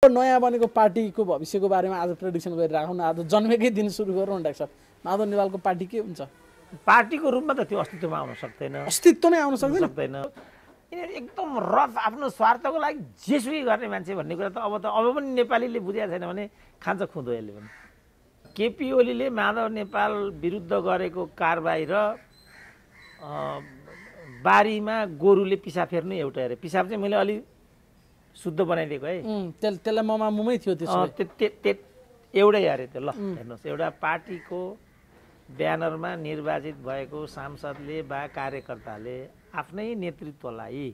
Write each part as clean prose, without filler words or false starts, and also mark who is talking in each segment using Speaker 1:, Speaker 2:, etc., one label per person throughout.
Speaker 1: नयाँ बनेको पार्टीको भविष्यको बारेमा आज प्रेडिक्सन गरिराखौँ न। आज जन्मेकै दिन सुरु गरौँ डाक्टर साहब। माधव नेपालको पार्टी के हुन्छ?
Speaker 2: पार्टीको रूपमा त त्यो अस्तित्वमा आउन सक्दैन,
Speaker 1: अस्तित्वमै आउन सक्दैन।
Speaker 2: यिनीहरू एकदम रफ आफ्नो स्वार्थको लागि जेसुकै गर्ने मान्छे भन्ने कुरा त अब पनि नेपालीले बुझेको छैन भने खान्छ खुँदो यसले पनि। केपी ओलीले माधव नेपाल विरुद्ध गरेको कारबाही र बारीमा गोरुले पिसाब फेर्नु एउटा हेरे। पिसाब चाहिँ मैले अलि शुद्ध बनाइदिएको है,
Speaker 1: त्यसलाई ममामुमै थियो
Speaker 2: एउटै अरे त्यो। ल हेर्नुहोस्, एउटा पार्टीको ब्यानरमा निर्वाचित भएको सांसदले वा कार्यकर्ताले आफ्नै नेतृत्वलाई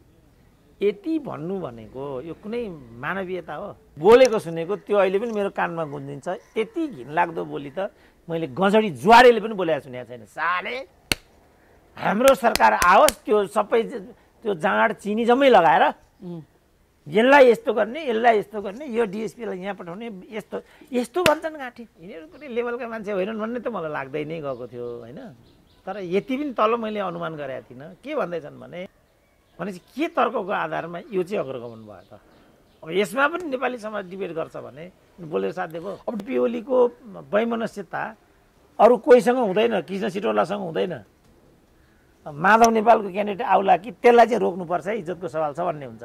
Speaker 2: यति भन्नु भनेको यो कुनै मानवीयता हो? बोलेको सुनेको त्यो अहिले पनि मेरो कानमा गुन्जिन्छ। यति घिनलाग्दो बोली त मैले गजडी जुवारेले पनि बोलेको सुनेको छैन। साले हाम्रो सरकार आओस्, त्यो सबै त्यो जाँड चिनी जम्मै लगाएर यसलाई यस्तो गर्ने, यसलाई यस्तो गर्ने, यो डिएसपीलाई यहाँ पठाउने, यस्तो यस्तो भन्छन् गाँठी। यिनीहरू कुनै लेभलका मान्छे होइनन् भन्ने त मलाई लाग्दै नै गएको थियो होइन। तर यति पनि तल मैले अनुमान गरेको थिइनँ। के भन्दैछन् भनेपछि के तर्कको आधारमा यो चाहिँ अग्रगमन भयो त? अब यसमा पनि नेपाली समाज डिबेट गर्छ भने बोलेर साध्य भयो। अब केपी ओलीको वैमनस्यता अरू कोहीसँग हुँदैन, कृष्ण सिटौलासँग हुँदैन। माधव नेपालको क्यान्डिडेट आउला कि त्यसलाई चाहिँ रोक्नुपर्छ है, इज्जतको सवाल छ भन्ने हुन्छ।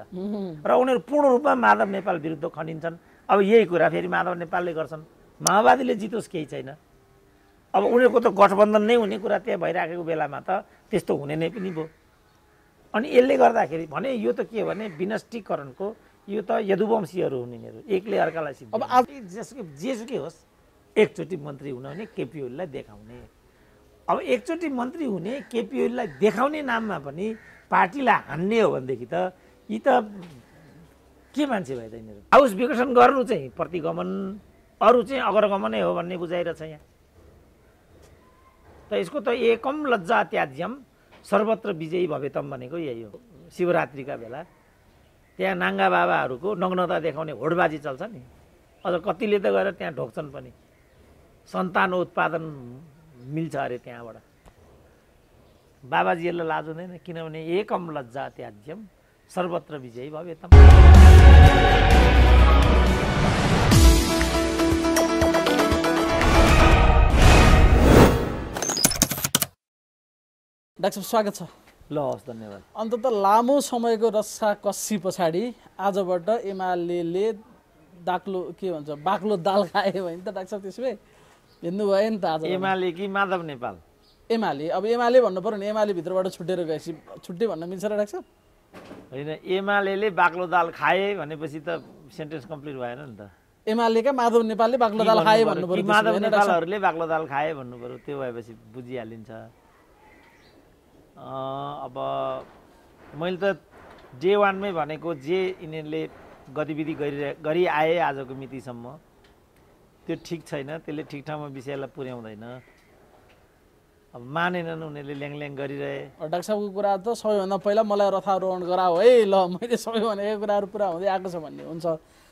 Speaker 2: र उनीहरू पूर्ण रूपमा माधव नेपाल विरुद्ध खनिन्छन्। अब यही कुरा फेरि माधव नेपालले गर्छन्। माओवादीले जितोस् केही छैन। अब उनीहरूको त गठबन्धन नै हुने कुरा त्यहाँ भइराखेको बेलामा त त्यस्तो हुने नै पनि भयो। अनि यसले गर्दाखेरि भने यो त के भने विनष्टीकरणको यो त यदुवंशीहरू हुन् यिनीहरू, एकले अर्कालाई सिद्ध। अब जेसुकै होस् एकचोटि मन्त्री हुन भने केपी ओलीलाई देखाउने। अब एकचोटि मन्त्री हुने केपी ओलीलाई देखाउने नाममा पनि पार्टीलाई हान्ने हो भनेदेखि त यी त के मान्छे भयो त यिनीहरू? हाउस विघटन गर्नु चाहिँ प्रतिगमन, अरू चाहिँ अग्रगमनै हो भन्ने बुझाइरहेछ यहाँ। त यसको त एकम लज्जा त्याज्यम सर्वत्र विजयी भवेतम भनेको यही हो। शिवरात्रिका बेला त्यहाँ नाङ्गा बाबाहरूको नग्नता देखाउने होडबाजी चल्छ नि, अझ कतिले त गएर त्यहाँ ढोक्छन् पनि। सन्तान उत्पादन मिल्छ अरे त्यहाँबाट। बाबाजीहरूलाई लाज हुँदैन, किनभने एकम लज्जा त्याज्यम सर्वत्र विजयी भवेतम।
Speaker 1: डाक्टर स्वागत छ।
Speaker 2: ल हस्, धन्यवाद।
Speaker 1: अन्ततः लामो समयको रस्साकस्सी पछाडि आजबाट एमाले दाक्लो के भन्छ बाक्लो दाल खायो भने त डाक्टर साहब त्यसो भए हेर्नु भयो नि त। आज
Speaker 2: एमाले कि माधव नेपाल?
Speaker 1: एमाले। अब एमाले भन्नु पर्यो नि, एमाले भित्रबाट छुटेर गएपछि छुट्टै भन्न मिल्छ र डाक्टर साहब?
Speaker 2: होइन, एमाले बाक्लो दाल खाए भनेपछि त सेन्टेन्स कम्प्लिट भएन नि त।
Speaker 1: एमालेका माधव नेपालले बाक्लो दाल खाए भन्नु पर्यो,
Speaker 2: माधव नेपालहरूले बाक्लो दाल खाए भन्नु पर्यो। त्यो भएपछि बुझिहालिन्छ। अब मैले त डे वानमै भनेको जे यिनीहरूले गतिविधि गरी आए आजको मितिसम्म त्यो ठिक छैन। त्यसले ठिक ठाउँमा विषयलाई पुर्याउँदैन। अब मानेनन् उनीहरूले, ल्याङल्याङ गरिरहे।
Speaker 1: डाक्टर साहबको कुरा त सबैभन्दा पहिला मलाई रथारोहण गराऊ है, ल मैले सबै भनेको कुराहरू पुरा हुँदै आएको छ भन्ने हुन्छ।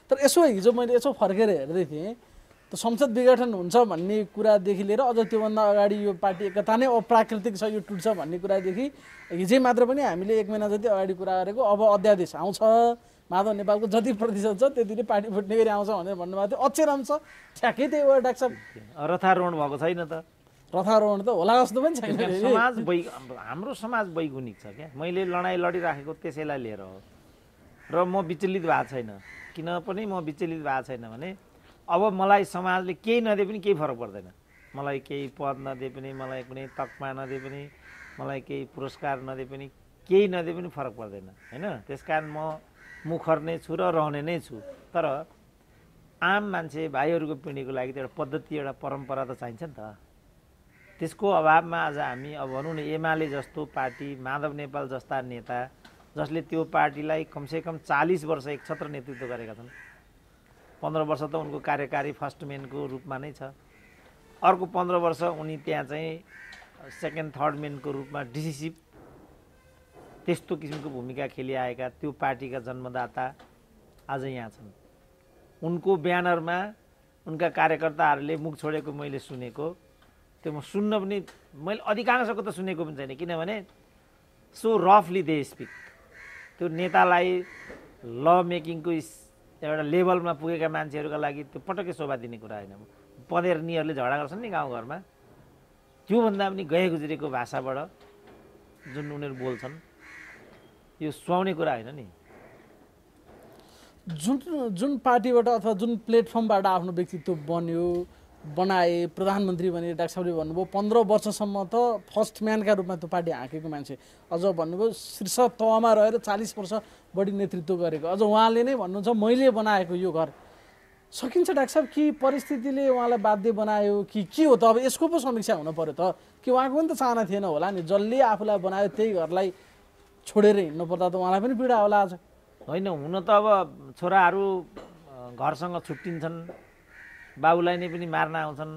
Speaker 1: तर यसो हिजो मैले यसो फर्केर हेर्दै थिएँ त संसद विघटन हुन्छ भन्ने कुरादेखि लिएर अझ त्योभन्दा अगाडि यो पार्टी एकता नै अप्राकृतिक छ, यो टुट्छ भन्ने कुरादेखि हिजै मात्र पनि हामीले 1 महिना जति अगाडि कुरा गरेको अब अध्यादेश आउँछ, माधव नेपालको जति प्रतिशत छ त्यति नै पार्टी फुट्ने गरी आउँछ भनेर भन्नुभएको थियो। अचेरम छ ठ्याक्कै त्यही भयो डाक्टर साहब।
Speaker 2: रथारोहण भएको छैन त?
Speaker 1: रथारोहण त होला जस्तो पनि छैन।
Speaker 2: हाम्रो समाज वैगुणिक छ क्या। मैले लडाइँ लडिराखेको त्यसैलाई लिएर हो र म विचलित भएको छैन। किन पनि म विचलित भएको छैन भने अब मलाई समाजले केही नदिए पनि केही फरक पर्दैन। मलाई केही पद नदिए पनि, मलाई कुनै तकमा नदिए पनि, मलाई केही पुरस्कार नदिए पनि, केही नदिए पनि फरक पर्दैन होइन। त्यसकारण म मुखर नै छु र रहने नै छु। तर आम मान्छे भाइहरूको पिँढीको लागि त एउटा पद्धति, एउटा परम्परा त चाहिन्छ नि त। त्यसको अभावमा आज हामी अब भनौँ न एमाले जस्तो पार्टी, माधव नेपाल जस्ता नेता जसले त्यो पार्टीलाई कमसेकम 40 वर्ष एकछत्र नेतृत्व गरेका छन्। 15 वर्ष त उनको कार्यकारी फर्स्ट मेनको रूपमा नै छ। अर्को 15 वर्ष उनी त्यहाँ चाहिँ सेकेन्ड थर्ड मेनको रूपमा डिसिसिभ त्यस्तो किसिमको भूमिका खेलिआएका त्यो पार्टीका जन्मदाता आज यहाँ छन्। उनको ब्यानरमा उनका कार्यकर्ताहरूले मुख छोडेको मैले सुनेको, त्यो म सुन्न पनि, मैले अधिकांशको त सुनेको पनि छैन। किनभने सो रफली दे स्पिक। त्यो नेतालाई ल मेकिङको एउटा लेभलमा पुगेका मान्छेहरूका लागि त्यो पटक्कै शोभा दिने कुरा होइन। पँधेर्नीहरूले झगडा गर्छन् नि गाउँघरमा, त्योभन्दा पनि गए गुज्रेको भाषाबाट जुन उनीहरू बोल्छन् यो सुहाउने कुरा होइन नि।
Speaker 1: जुन पार्टीबाट अथवा जुन प्लेटफर्मबाट आफ्नो व्यक्तित्व बनाए, प्रधानमन्त्री बने, डाक्टर साहबले भन्नुभयो 15 वर्षसम्म त फर्स्ट म्यानका रूपमा त्यो पार्टी हाँकेको मान्छे, अझ भन्नुभयो शीर्ष तहमा रहेर 40 वर्ष बढी नेतृत्व गरेको, अझ उहाँले नै भन्नुहुन्छ मैले बनाएको यो घर। सकिन्छ डाक्टर साहब कि परिस्थितिले उहाँलाई बाध्य बनायो कि के हो त? अब यसको पो समीक्षा हुन पर्यो त, कि उहाँको पनि त चाहना थिएन होला नि, जसले आफूलाई बनायो त्यही घरलाई छोडेर हिँड्नु पर्दा त उहाँलाई पनि पीडा होला आज।
Speaker 2: होइन, हुन त अब छोराहरू घरसँग छुट्टिन्छन्, बाबुलाई नै पनि मार्न आउँछन्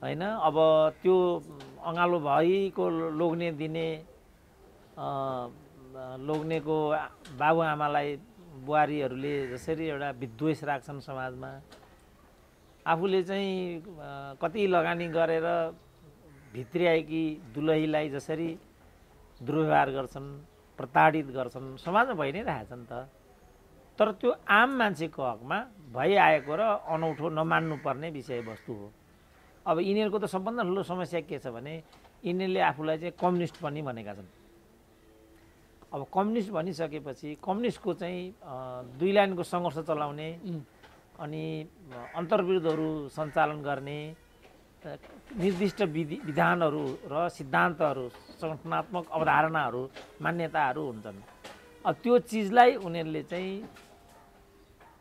Speaker 2: होइन। अब त्यो अँगालो भइको लोग्ने दिने, लोग्नेको बाबुआमालाई बुहारीहरूले जसरी एउटा विद्वेष राख्छन् समाजमा, आफूले चाहिँ कति लगानी गरेर भित्र्याएकी दुलहीलाई जसरी दुर्व्यवहार गर्छन्, प्रताडित गर्छन्, समाजमा भइ नै रहेछन् त। तर त्यो आम मान्छेको हकमा भइआएको र अनौठो नमान्नुपर्ने विषयवस्तु हो। अब यिनीहरूको त सबभन्दा ठुलो समस्या के छ भने यिनीहरूले आफूलाई चाहिँ कम्युनिस्ट पनि भनेका छन्। अब कम्युनिस्ट भनिसकेपछि कम्युनिस्टको चाहिँ 2 लाइनको सङ्घर्ष चलाउने अनि अन्तर्विरोधहरू सञ्चालन गर्ने निर्दिष्ट विधानहरू र सिद्धान्तहरू, सङ्गठनात्मक अवधारणाहरू, मान्यताहरू हुन्छन्। अब त्यो चिजलाई उनीहरूले चाहिँ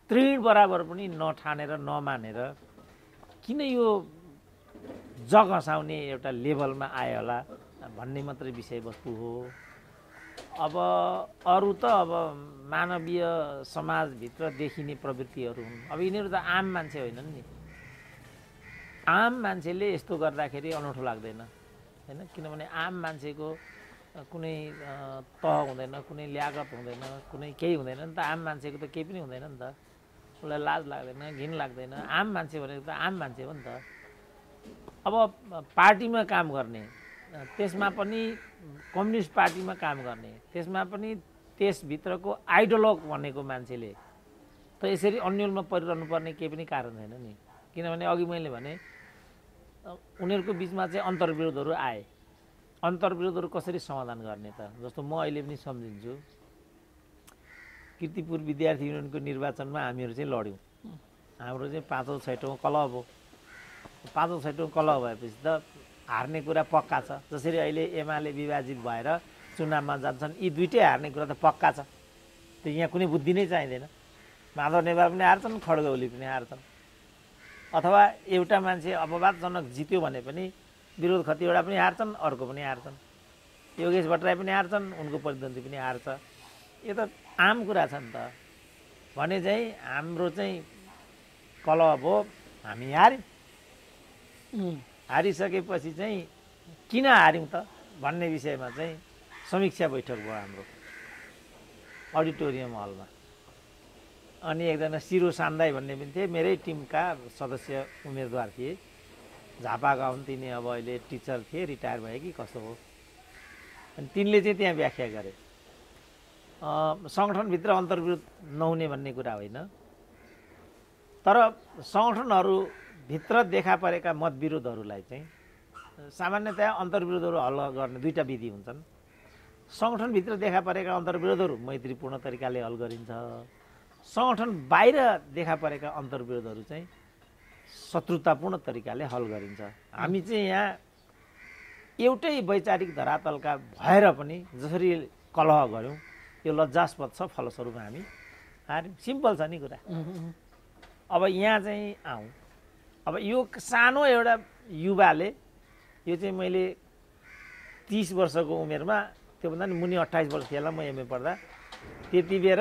Speaker 2: तृण बराबर पनि नठानेर नमानेर किन यो जग हँसाउने एउटा लेभलमा आयो होला भन्ने मात्रै विषयवस्तु हो। अब अरू त अब मानवीय समाजभित्र देखिने प्रवृत्तिहरू हुन्। अब यिनीहरू त आम मान्छे होइनन् नि। आम मान्छेले यस्तो गर्दाखेरि अनौठो लाग्दैन होइन, किनभने आम मान्छेको कुनै तह हुँदैन, कुनै ल्यागत हुँदैन, कुनै केही हुँदैन नि त। आम मान्छेको त केही पनि हुँदैन नि त, उसलाई लाज लाग्दैन, घिन लाग्दैन। आम मान्छे भनेको त आम मान्छे हो नि त। अब पार्टीमा काम गर्ने, त्यसमा पनि कम्युनिस्ट पार्टीमा काम गर्ने, त्यसमा पनि त्यसभित्रको आइडियोलोग भनेको मान्छेले त यसरी अन्यलमा परिरहनु पर्ने केही पनि कारण छैन नि। किनभने अघि मैले भने उनीहरूको बिचमा चाहिँ अन्तर्विरोधहरू आए। अन्तर्विरोधहरू कसरी समाधान गर्ने त? जस्तो म अहिले पनि सम्झिन्छु, कीर्तिपुर विद्यार्थी युनियनको निर्वाचनमा हामीहरू चाहिँ लड्यौँ। हाम्रो चाहिँ 5औं 6औं कलह हो। 5औं 6औं कलह भएपछि त हार्ने कुरा पक्का छ। जसरी अहिले एमाले विभाजित भएर चुनावमा जान्छन्, यी दुइटै हार्ने कुरा त पक्का छ। त्यो यहाँ कुनै बुद्धि नै चाहिँदैन। माधव नेवार पनि हार्छन्, खड्ग ओली पनि हार्छन्। अथवा एउटा मान्छे अपवादजनक जित्यो भने पनि विरोध खतिवटा पनि हार्छन्, अर्को पनि हार्छन्। योगेश भट्टराई पनि हार्छन्, उनको प्रतिद्वन्दी पनि हार्छ। यो त आम कुरा छ नि त। भने चाहिँ हाम्रो चाहिँ कलह भयो, हामी हार्यौँ। हारिसकेपछि चाहिँ किन हार्यौँ त भन्ने विषयमा चाहिँ समीक्षा बैठक भयो हाम्रो अडिटोरियम हलमा। अनि एकजना सिरो सान्दाई भन्ने पनि थिए, मेरै टिमका सदस्य उम्मेदवार थिए। झापाका हुन् तिनी, अब अहिले टिचर थिए, रिटायर भए कि कसो हो। अनि तिनले चाहिँ त्यहाँ व्याख्या गरे, सङ्गठनभित्र अन्तर्विरोध नहुने भन्ने कुरा होइन, तर सङ्गठनहरूभित्र देखा परेका मतविरोधहरूलाई चाहिँ सामान्यतया अन्तर्विरोधहरू हल गर्ने 2टा विधि हुन्छन्। सङ्गठनभित्र देखा परेका अन्तर्विरोधहरू मैत्रीपूर्ण तरिकाले हल गरिन्छ। सङ्गठन बाहिर देखा परेका अन्तर्विरोधहरू चाहिँ शत्रुतापूर्ण तरिकाले हल गरिन्छ। हामी चाहिँ यहाँ एउटै वैचारिक धरातलका भएर पनि जसरी कलह गऱ्यौँ यो लज्जास्पद छ, फलस्वरूप हामी हार्यौँ। सिम्पल छ नि कुरा। अब यहाँ चाहिँ आउँ। अब यो सानो एउटा युवाले, यो चाहिँ मैले 30 वर्षको उमेरमा, त्योभन्दा नि मुनि 28 वर्ष थिएला म एमए पढ्दा, त्यति बेर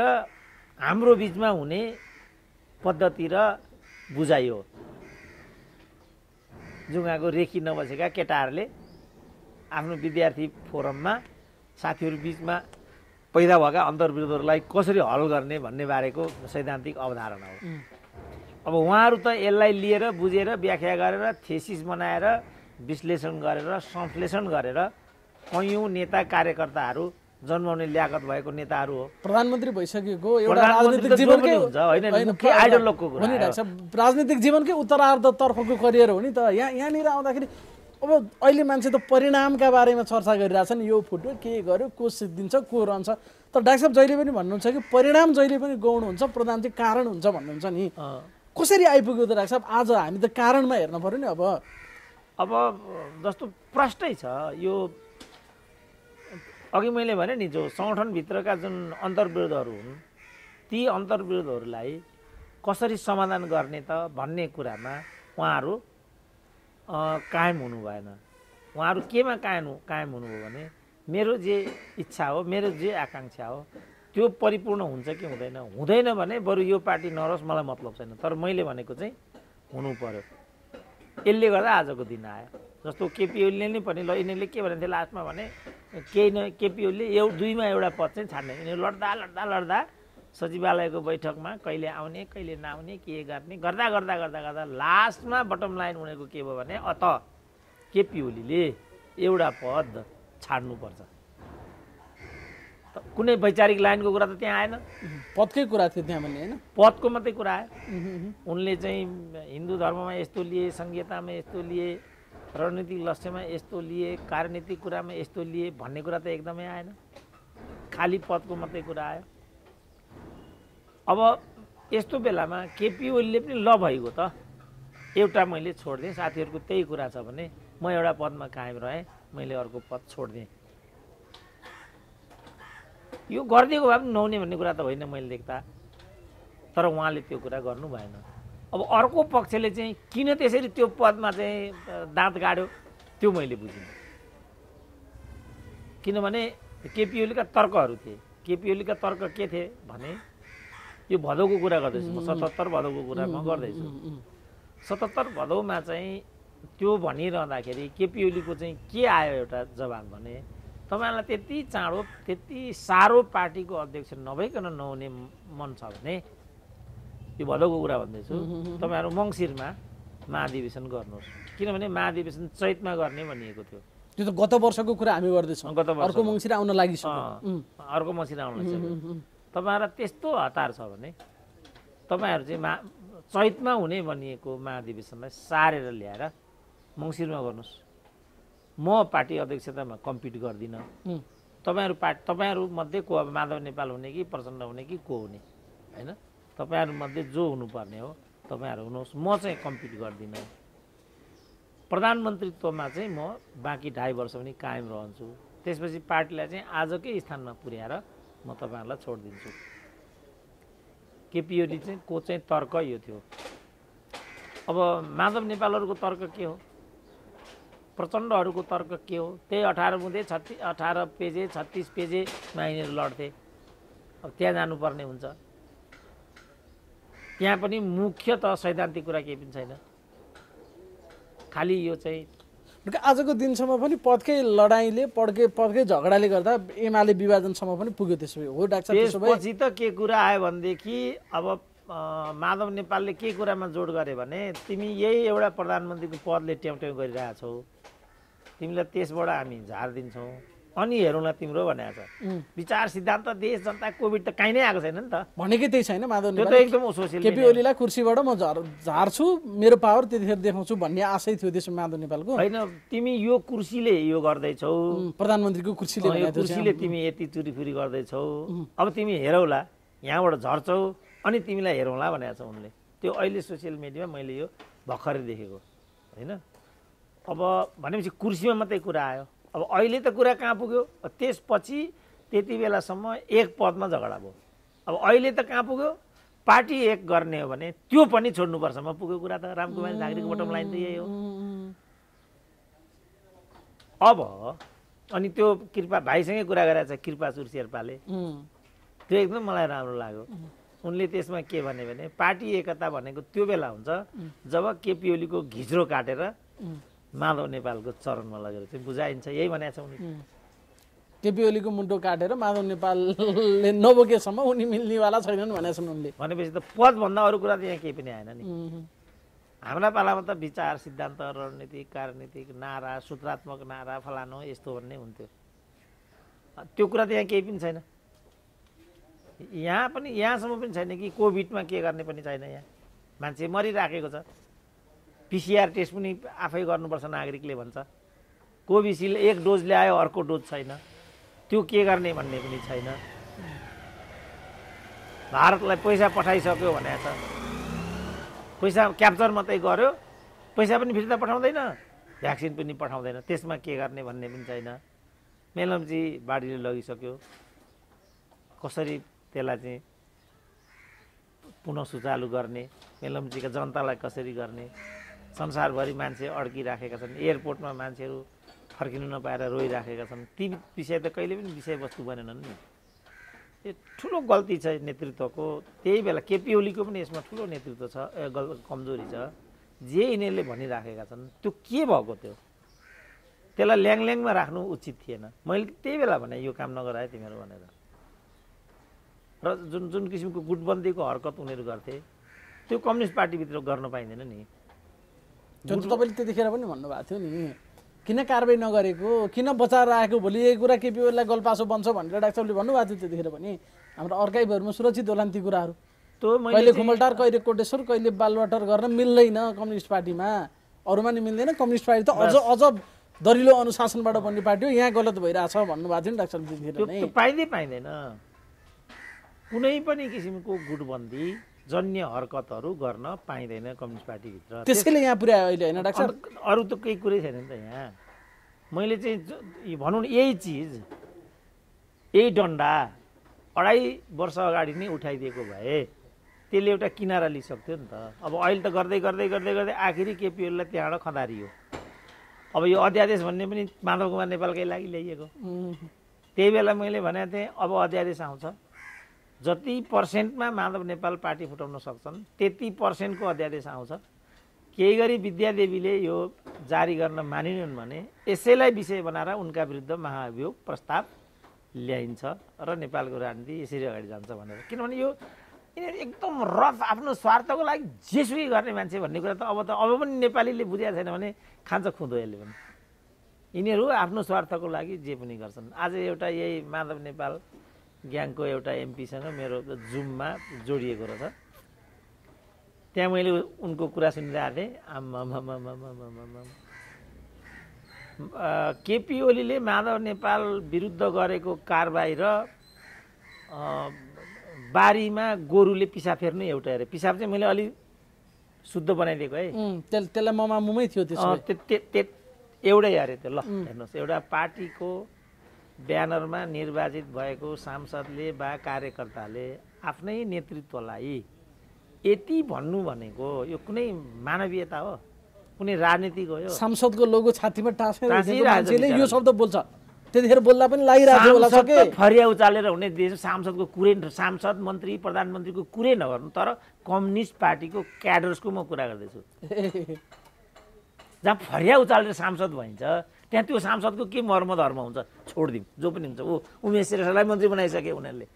Speaker 2: हाम्रो बिचमा हुने पद्धति र बुझाइ हो। जुङ्गाको रेखी नबसेका केटाहरूले आफ्नो विद्यार्थी फोरममा साथीहरू बिचमा पैदा भएका अन्तर्विरोधहरूलाई कसरी हल गर्ने भन्ने बारेको सैद्धान्तिक अवधारणा हो। अब उहाँहरू त यसलाई लिएर बुझेर व्याख्या गरेर थेसिस बनाएर विश्लेषण गरेर संश्लेषण गरेर कैयौँ नेता कार्यकर्ताहरू जन्माउने ल्याकत भएको नेताहरू हो।
Speaker 1: प्रधानमन्त्री भइसकेको एउटा
Speaker 2: प्रधानमन्त्री
Speaker 1: राजनीतिक
Speaker 2: त जो
Speaker 1: जीवनकै
Speaker 2: पनि हुन्छ, होइन, मुख्य आइडलको कुरा
Speaker 1: हो नि
Speaker 2: हो।
Speaker 1: डाक्टर साहब, राजनीतिक जीवनकै उत्तरार्धतर्फको करियर हो नि त। यहाँनिर आउँदाखेरि अब अहिले मान्छे त परिणामका बारेमा चर्चा गरिरहेछन्, यो फुट्यो के गर्यो, को सिद्धिन्छ को रहन्छ। तर डाक्टर साहब जहिले पनि भन्नुहुन्छ कि परिणाम जहिले पनि गौण हुन्छ, प्रधान चाहिँ कारण हुन्छ भन्नुहुन्छ नि। कसरी आइपुग्यो त डाक्टर साहब? आज हामी त कारणमा हेर्न पर्यो नि।
Speaker 2: अब जस्तो प्रष्टै छ यो, अघि मैले भने नि, जो सङ्गठनभित्रका जुन अन्तर्विरोधहरू हुन् ती अन्तर्विरोधहरूलाई कसरी समाधान गर्ने त भन्ने कुरामा उहाँहरू कायम हुनु भएन। उहाँहरू केमा कायम हुनुभयो भने मेरो जे इच्छा हो, मेरो जे आकाङ्क्षा हो त्यो परिपूर्ण हुन्छ कि हुँदैन, हुँदैन भने बरु यो पार्टी नरोस्, मलाई मतलब छैन, तर मैले भनेको चाहिँ हुनु पर्यो। यसले गर्दा आजको दिन आयो। जस्तो केपी ओलीले नै पनि, ल यिनीहरूले के भनेको थियो लास्टमा भने, केही न केपी ओलीले दुईमा एउटा पद चाहिँ छाड्ने, यिनीहरू लड्दा सचिवालयको बैठकमा कहिले आउने कहिले नआउने के गर्ने गर्दा गर्दा गर्दा गर्दा लास्टमा बटम लाइन उनेको के भयो भने अत केपी ओलीले एउटा पद छाड्नुपर्छ। कुनै वैचारिक लाइनको कुरा त त्यहाँ आएन,
Speaker 1: पदकै कुरा थियो त्यहाँ भन्ने, होइन
Speaker 2: पदको मात्रै कुरा आयो। उनले चाहिँ हिन्दू धर्ममा यस्तो लिए, संहितामा यस्तो लिए, रणनीतिक लक्ष्यमा यस्तो लिए, कार्यनीतिक कुरामा यस्तो लिए भन्ने कुरा त एकदमै आएन, खालि पदको मात्रै कुरा आयो। अब यस्तो बेलामा केपी ओलीले पनि ल भइगयो त, एउटा मैले छोडिदिएँ, साथीहरूको त्यही कुरा छ भने म एउटा पदमा कायम रहेँ, मैले अर्को पद छोडिदिएँ, यो गरिदिएको भए पनि नहुने भन्ने कुरा त होइन मैले देख्दा। तर उहाँले त्यो कुरा गर्नु भएन। अब अर्को पक्षले चाहिँ किन त्यसरी त्यो पदमा चाहिँ दाँत गाड्यो त्यो मैले बुझिनँ। किनभने केपी ओलीका तर्कहरू थिए। केपी ओलीका तर्क के थिए भने, यो भदौको कुरा गर्दैछु म, 77 भदौको कुरा म गर्दैछु। 77 भदौमा चाहिँ त्यो भनिरहँदाखेरि केपी ओलीको चाहिँ के आयो एउटा जवाब भने, तपाईँहरूलाई त्यति चाँडो त्यति साह्रो पार्टीको अध्यक्ष नभइकन नहुने मन छ भने, यो भदौको कुरा भन्दैछु, तपाईँहरू मङ्सिरमा महाधिवेशन गर्नुहोस्। किनभने महाधिवेशन चैतमा गर्ने भनिएको थियो।
Speaker 1: त्यो त गत वर्षको कुरा हामी गर्दैछौँ, अर्को मङ्सिर आउन लागिसक्यो,
Speaker 2: अर्को मङ्सिर आउन लागिसक्यो। तपाईँहरूलाई त्यस्तो हतार छ भने तपाईँहरू चाहिँ चैतमा हुने भनिएको महाधिवेशनलाई सारेर ल्याएर मङ्सिरमा गर्नुहोस्। म पार्टी अध्यक्षतामा कम्पिट गर्दिनँ। तपाईँहरू मध्ये को, अब माधव नेपाल हुने कि प्रचण्ड हुने कि को हुने, होइन, तपाईँहरू मध्ये जो हुनुपर्ने हो तपाईँहरू हुनुहोस्, म चाहिँ कम्पिट गर्दिनँ। प्रधानमन्त्रीत्वमा चाहिँ म बाँकी 2.5 वर्ष पनि कायम रहन्छु, त्यसपछि पार्टीलाई चाहिँ आजकै स्थानमा पुर्याएर म तपाईँहरूलाई छोडिदिन्छु। केपी ओली चाहिँ को चाहिँ तर्क यो थियो। अब माधव नेपालहरूको तर्क के हो, प्रचण्डहरूको तर्क के हो, त्यही 18 बुँदे 18 पेजे 36 पेजेमा यिनीहरू लड्थे। अब त्यहाँ जानुपर्ने हुन्छ। त्यहाँ पनि मुख्य त सैद्धान्तिक कुरा केही पनि छैन, खालि यो चाहिँ
Speaker 1: आजको दिनसम्म पनि पदकै लडाइँले पदकै झगडाले गर्दा एमाले विभाजनसम्म पनि पुग्यो। त्यसो भए हो डाक्टर साहब,
Speaker 2: त्यसपछि त के कुरा आयो भनेदेखि अब माधव नेपालले के कुरामा जोड गरे भने, तिमी यही एउटा प्रधानमन्त्रीको पदले ट्याउट्याउ गरिरहेछौ, तिमीलाई त्यसबाट हामी झारिदिन्छौँ, अनि हेरौँला तिम्रो भनेको छ। विचार सिद्धान्त देश जनता कोभिड त कहीँ नै आएको छैन नि त,
Speaker 1: भनेकै त्यही छैन। माधव
Speaker 2: त्यो त एकदम सोसियल
Speaker 1: केपी ओलीलाई कुर्सीबाट म झार्छु, मेरो पावर त्यतिखेर देखाउँछु भन्ने आशै थियो त्यसो माधव नेपालको।
Speaker 2: होइन, तिमी यो कुर्सीले यो गर्दैछौ,
Speaker 1: प्रधानमन्त्रीको कुर्सीले
Speaker 2: तिमी यति चुरीफुरी गर्दैछौ, अब तिमी हेरौला, यहाँबाट झर्छौ अनि तिमीलाई हेरौँला भनेको छ उनले। त्यो अहिले सोसियल मिडियामा मैले यो भर्खरै देखेको होइन। अब भनेपछि कुर्सीमा मात्रै कुरा आयो। अब अहिले त कुरा कहाँ पुग्यो, त्यसपछि त्यति बेलासम्म एक पदमा झगडा भयो। अब अहिले त कहाँ पुग्यो, पार्टी एक गर्ने हो भने त्यो पनि छोड्नुपर्छमा पुग्यो कुरा त। रामकुमार झाँक्रीको बटम लाइन त यही हो। अब अनि त्यो कृपा भाइसँगै कुरा गरेको छ कृपासुर शेर्पाले, त्यो एकदम मलाई राम्रो लाग्यो। उनले त्यसमा के भने पार्टी एकता भनेको त्यो बेला हुन्छ जब केपी ओलीको घिच्रो काटेर माधव नेपालको चरणमा लगेर चाहिँ बुझाइन्छ, यही भनेको छ उनी।
Speaker 1: केपी ओलीको मुन्टो काटेर माधव नेपालले नबोकेसम्म उनी मिल्नेवाला छैनन् भनेको छन् उनले।
Speaker 2: भनेपछि त पदभन्दा अरू कुरा त यहाँ केही पनि आएन नि। हाम्रा पालामा त विचार सिद्धान्त रणनीतिक कार्यनीतिक नारा सूत्रात्मक नारा फलानो यस्तो भन्ने हुन्थ्यो। त्यो कुरा त यहाँ केही पनि छैन। यहाँसम्म पनि छैन कि कोभिडमा के गर्ने पनि छैन। यहाँ मान्छे मरिराखेको छ। PCR टेस्ट पनि आफै गर्नुपर्छ नागरिकले भन्छ। कोभिसिल्ड 1 डोज ल्यायो, अर्को डोज छैन। त्यो के गर्ने भन्ने पनि छैन। भारतलाई पैसा पठाइसक्यो भनेको छ। पैसा क्याप्चर मात्रै गर्यो, पैसा पनि फिर्ता पठाउँदैन, भ्याक्सिन पनि पठाउँदैन। त्यसमा के गर्ने भन्ने पनि छैन। मेलम्ची बाढीले लगिसक्यो, कसरी त्यसलाई चाहिँ पुनः सुचालु गर्ने, मेलम्चीका जनतालाई कसरी गर्ने। संसारभरि मान्छे अड्किराखेका छन्। एयरपोर्टमा मान्छेहरू फर्किनु नपाएर रोइराखेका छन्। ती विषय त कहिले पनि विषयवस्तु बनेनन् नि। यो ठुलो गल्ती छ नेतृत्वको। त्यही बेला केपी ओलीको पनि यसमा ठुलो नेतृत्व छ, कमजोरी छ। जे यिनीहरूले भनिराखेका छन् त्यो के भएको थियो, त्यसलाई ल्याङल्याङमा राख्नु उचित थिएन। मैले त्यही बेला भने यो काम नगराए तिमीहरू भनेर। र जुन जुन किसिमको गुटबन्दीको हरकत उनीहरू गर्थे त्यो कम्युनिस्ट पार्टीभित्र गर्न पाइँदैन नि।
Speaker 1: जुन तपाईँले त्यतिखेर पनि भन्नुभएको थियो नि, किन कारबाही नगरेको, किन बचाएर राखेको, भोलि यही कुरा केपी ओलीलाई गलपासो बन्छ भनेर डाक्टर साहबले भन्नुभएको थियो त्यतिखेर पनि। हाम्रो अर्काइभहरूमा सुरक्षित होला नि ती कुराहरू। कहिले खुमलटार, कहिले कोटेश्वर, कहिले बालवाटर गर्न मिल्दैन कम्युनिस्ट पार्टीमा। अरूमा नि मिल्दैन। कम्युनिस्ट पार्टी त अझ दरिलो अनुशासनबाट बन्ने पार्टी हो। यहाँ गलत भइरहेछ भन्नुभएको थियो नि डाक्टर साहब त्यतिखेर नै।
Speaker 2: पाइँदैन। कुनै पनि किसिमको गुटबन्दी जन्य हरकतहरू गर्न पाइँदैन कम्युनिस्ट पार्टीभित्र।
Speaker 1: त्यसैले यहाँ पुर्यायो अहिले होइन डाक्टर साहब?
Speaker 2: अरू त केही कुरै छैन नि त यहाँ। मैले चाहिँ भनौँ न यही चिज, यही डन्डा 2.5 वर्ष अगाडि नै उठाइदिएको भए त्यसले एउटा किनारा लिइसक्थ्यो नि त। अब अहिले त गर्दै गर्दै गर्दै गर्दै आखिरी केपी ओलीलाई त्यहाँबाट खदारियो। अब यो अध्यादेश भन्ने पनि माधव कुमार नेपालकै लागि ल्याइएको। त्यही बेला मैले भनेको थिएँ अब अध्यादेश आउँछ, जति पर्सेन्टमा माधव नेपाल पार्टी फुटाउन सक्छन् त्यति पर्सेन्टको अध्यादेश आउँछ। केही गरी विद्यादेवीले यो जारी गर्न मानिनन् भने यसैलाई विषय बनाएर उनका विरुद्ध महाभियोग प्रस्ताव ल्याइन्छ र नेपालको राजनीति यसरी अगाडि जान्छ भनेर। किनभने यो यिनीहरू एकदम रफ आफ्नो स्वार्थको लागि जेसुकै गर्ने मान्छे भन्ने कुरा त अब पनि नेपालीले बुझेको छैन भने खान्छ खुँदो यसले पनि। यिनीहरू आफ्नो स्वार्थको लागि जे पनि गर्छन्। आज एउटा यही माधव नेपाल ग्याङको एउटा एमपीसँग मेरो जुममा जोडिएको रहेछ। त्यहाँ मैले उनको कुरा सुनिरहेको थिएँ। केपी ओलीले माधव नेपाल विरुद्ध गरेको कारबाही र बारीमा गोरुले पिसाब फेर्नु एउटा अरे। पिसाब चाहिँ मैले अलि शुद्ध बनाइदिएको है।
Speaker 1: त्यसलाई ममामुमै थियो
Speaker 2: एउटै अरे त्यो। ल हेर्नुहोस्, एउटा पार्टीको ब्यानरमा निर्वाचित भएको सांसदले वा कार्यकर्ताले आफ्नै नेतृत्वलाई यति भन्नु भनेको यो कुनै मानवीयता हो, कुनै राजनीतिक हो? यो
Speaker 1: सांसदको लोगो छातीमा टाँसेर यो शब्द बोल्छ, त्यतिखेर बोल्दा पनि लागिरहेको होला।
Speaker 2: फरिया उचालेर हुने देश सांसदको कुरै, सांसद मन्त्री प्रधानमन्त्रीको कुरै नगर्नु, तर कम्युनिस्ट पार्टीको क्याडर्सको म कुरा गर्दैछु। जहाँ फरिया उचालेर सांसद भइन्छ त्यहाँ त्यो सांसदको के मर्म धर्म हुन्छ छोडिदिउँ, जो पनि हुन्छ। उमेश श्रेष्ठलाई मन्त्री बनाइसके उनीहरूले।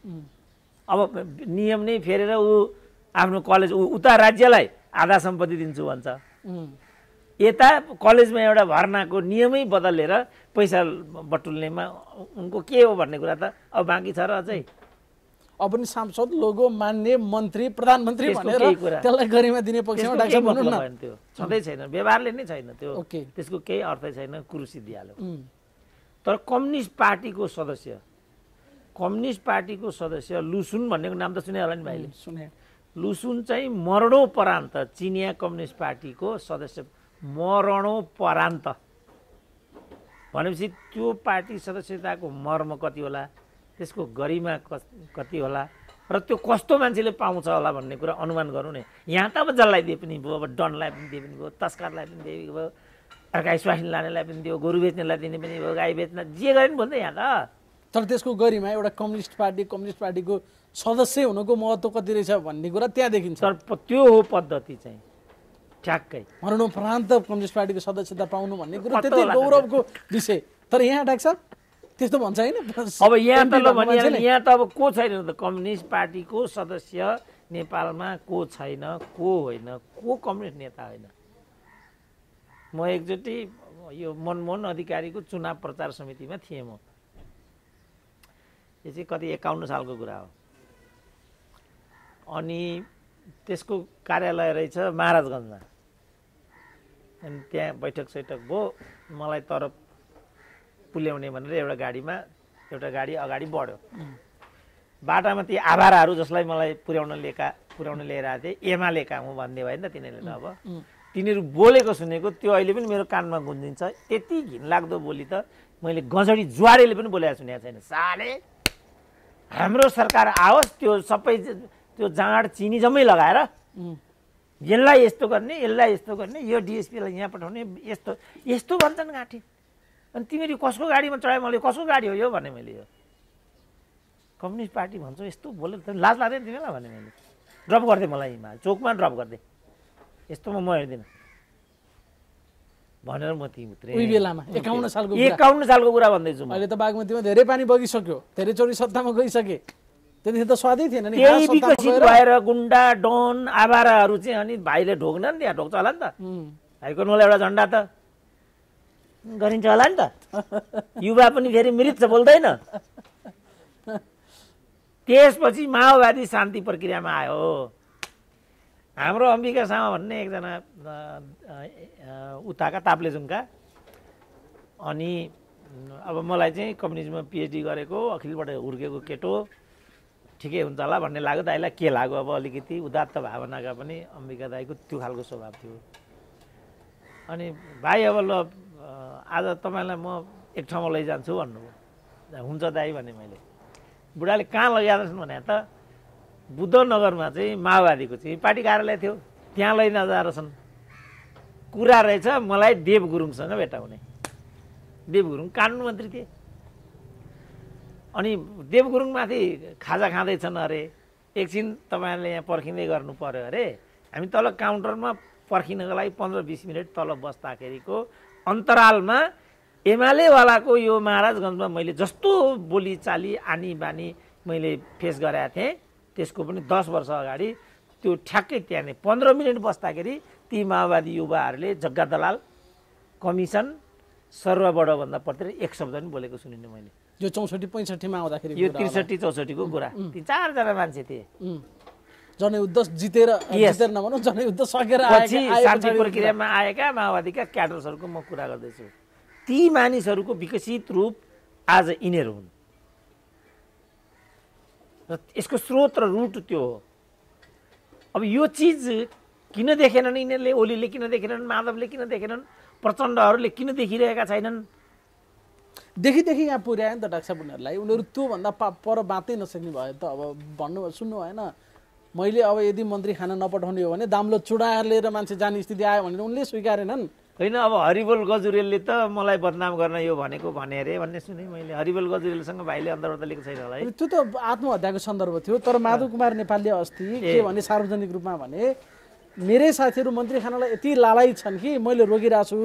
Speaker 2: अब नियम नै फेरेर आफ्नो कलेज उता राज्यलाई आधा सम्पत्ति दिन्छु भन्छ, यता कलेजमा एउटा भर्नाको नियमै बदलेर पैसा बटुल्नेमा उनको के हो भन्ने कुरा त अब बाँकी छ र अझै।
Speaker 1: अब पनि सांसद लोगो मान्ने मन्त्री प्रधानमन्त्री भनेर त्यसलाई गरिमा दिने पक्षमा डाक्टर भन्नु न,
Speaker 2: त्यो छँदै छैन, व्यवहारले नै छैन त्यो। त्यसको केही अर्थै छैन, कुर्सी दिइहाल्यो। तर कम्युनिस्ट पार्टीको सदस्य लुसुन भन्नेको नाम त सुने होला नि भाइले?
Speaker 1: सुने।
Speaker 2: लुसुन चाहिँ मरणोपरान्त चिनिया कम्युनिस्ट पार्टीको सदस्य, मरणोपरान्त भनेपछि त्यो पार्टी सदस्यताको मर्म कति होला, त्यसको गरिमा कति होला र त्यो कस्तो मान्छेले पाउँछ होला भन्ने कुरा अनुमान गरौँ न। यहाँ त अब जसलाई दिए पनि भयो, अब डनलाई पनि दिए पनि भयो, तस्करलाई पनि दिए भयो, गाई स्वास्नी लानेलाई पनि दियो, गोरु बेच्नेलाई दिने पनि भयो, गाई बेच्न जे गरे पनि भयो नि त यहाँ त।
Speaker 1: तर त्यसको गरिमा एउटा कम्युनिस्ट पार्टीको सदस्य हुनुको महत्त्व कति रहेछ भन्ने कुरा त्यहाँ देखिन्छ।
Speaker 2: तर त्यो हो पद्धति चाहिँ ठ्याक्कै।
Speaker 1: मरणोपरान्त कम्युनिस्ट पार्टीको सदस्यता पाउनु भन्ने कुरा त्यति गौरवको विषय। तर यहाँ डाक्टर साहब त्यस्तो भन्छ होइन?
Speaker 2: अब यहाँ त यहाँ त अब को छैन त कम्युनिस्ट पार्टीको सदस्य नेपालमा, को छैन, को होइन, को कम्युनिस्ट नेता होइन। म एकचोटि यो मनमोहन अधिकारीको चुनाव प्रचार समितिमा थिएँ म। यो चाहिँ कति 51 सालको कुरा हो। अनि त्यसको कार्यालय रहेछ महाराजगञ्जमा। अनि त्यहाँ बैठक सैठक भयो। मलाई तर पुल्याउने भनेर एउटा गाडी अगाडि बढ्यो। बाटामा ती आभाराहरू जसलाई मलाई पुर्याउन लिएर आएको थिएँ, एमालेका हुँ भन्ने भयो नि त तिनीहरूले त। अब तिनीहरू बोलेको सुनेको त्यो अहिले पनि मेरो कानमा गुन्जिन्छ। त्यति घिनलाग्दो बोली त मैले गजडी जुवाडेले पनि बोलेको सुनेको छैन। साले हाम्रो सरकार आओस्, त्यो सबै त्यो जाँड चिनी जम्मै लगाएर यसलाई यस्तो गर्ने, यसलाई यस्तो गर्ने, यो डिएसपीलाई यहाँ पठाउने, यस्तो भन्छन् गाँठी। अनि तिमीहरू कसको गाडीमा चढायो? मैले कसको गाडी हो यो भने मैले यो कम्युनिस्ट पार्टी भन्छौ यस्तो बोले त लाज लाग्दैन तिमीलाई भने मैले ड्रप गर्दै मलाई हिमाल चोकमा ड्रप गर्दै यस्तोमा म हेर्दिनँ भनेर म ती उत्रे।
Speaker 1: उही बेलामा 51
Speaker 2: सालको कुरा भन्दैछु म।
Speaker 1: अहिले त बागमतीमा धेरै पानी बगिसक्यो, धेरै चोरी सत्तामा गइसके, त्यतिखेर त स्वादै थिएन नि।
Speaker 2: त्यही विकसित भएर गुन्डा डन आवाराहरू चाहिँ अनि भाइले ढोक्न नि, त्यहाँ ढोक्छ होला नि त। भाइको नोला एउटा झन्डा त गरिन्छ होला नि त। युवा पनि फेरि मृत बोल्दैन। त्यसपछि माओवादी शान्ति प्रक्रियामा आयो। हाम्रो अम्बिका सामा भन्ने एकजना उताका ताप्लेजुङका, अनि अब मलाई चाहिँ कम्युनिजममा पिएचडी गरेको अखिलबाट हुर्केको केटो ठिकै हुन्छ होला भन्ने लाग्यो। दाइलाई के लाग्यो अब अलिकति उदात्त भावनाका पनि अम्बिका दाइको त्यो खालको स्वभाव थियो। अनि भाइ अब ल आज तपाईँलाई म एक ठाउँमा लैजान्छु भन्नुभयो। हुन्छ दाइ भने मैले। बुढाले कहाँ लैजाँदैछन् भने त बुद्धनगरमा चाहिँ माओवादीको चाहिँ पार्टी कार्यालय थियो, त्यहाँ लैजाँदैछन्। कुरा रहेछ मलाई देव गुरुङसँग भेटाउने। देव गुरुङ कानुन मन्त्री थिए। अनि देव गुरुङमाथि खाजा खाँदैछन् अरे। एकछिन तपाईँहरूले यहाँ पर्खिँदै गर्नु पर्यो अरे। हामी तल काउन्टरमा पर्खिनको लागि 15-20 मिनट तल बस्दाखेरिको अन्तरालमा एमालेवालाको यो महाराजगञ्जमा मैले जस्तो बोलीचाली आनी बानी मैले फेस गराएको थिएँ, त्यसको पनि 10 वर्ष अगाडि त्यो ठ्याक्कै त्यहाँ 15 मिनट बस्दाखेरि ती माओवादी युवाहरूले जग्गा दलाल, कमिसन, सर्वबडभन्दा पढ्दै एक शब्द पनि बोलेको सुनिनँ मैले।
Speaker 1: यो 64-65 मा आउँदाखेरि
Speaker 2: यो 63-64 को कुरा। ती 4 जना मान्छे थिए।
Speaker 1: जनयुद्ध जितेर नभनौँ, जनयुद्ध सकेर
Speaker 2: पछि शान्ति प्रक्रियामा आएका माओवादीका क्याडर्सहरूको म कुरा गर्दैछु। ती मानिसहरूको विकसित रूप आज यिनीहरू हुन्। र यसको स्रोत र रुट त्यो हो। अब यो चिज किन देखेनन् यिनीहरूले? ओलीले किन देखेनन्? माधवले किन देखेनन्? प्रचण्डहरूले किन देखिरहेका छैनन्?
Speaker 1: देखि यहाँ पुर्यायो नि त डाक्टर साहब उनीहरूलाई। उनीहरू त्योभन्दा पर बाँच्नै नसक्ने भयो त। अब सुन्नु भएन, मैले अब यदि मन्त्री खाना नपठाउने हो भने दाम्लो चुडाएर लिएर मान्छे जाने स्थिति आयो भनेर उनले स्वीकारेनन्।
Speaker 2: होइन, अब हरिबोल गजुरेलले त मलाई बदनाम गर्न यो भनेको भने अरे भन्ने सुने मैले। हरिबोल गजुरेलसँग भाइले अन्तर्वार्ता लिएको छैन होला है।
Speaker 1: त्यो त आत्महत्याको सन्दर्भ थियो। तर माधव कुमार नेपालले अस्ति के भने सार्वजनिक रूपमा भने मेरै साथीहरू मन्त्री खानालाई यति लालायित छन् कि मैले रोकिरहेको छु,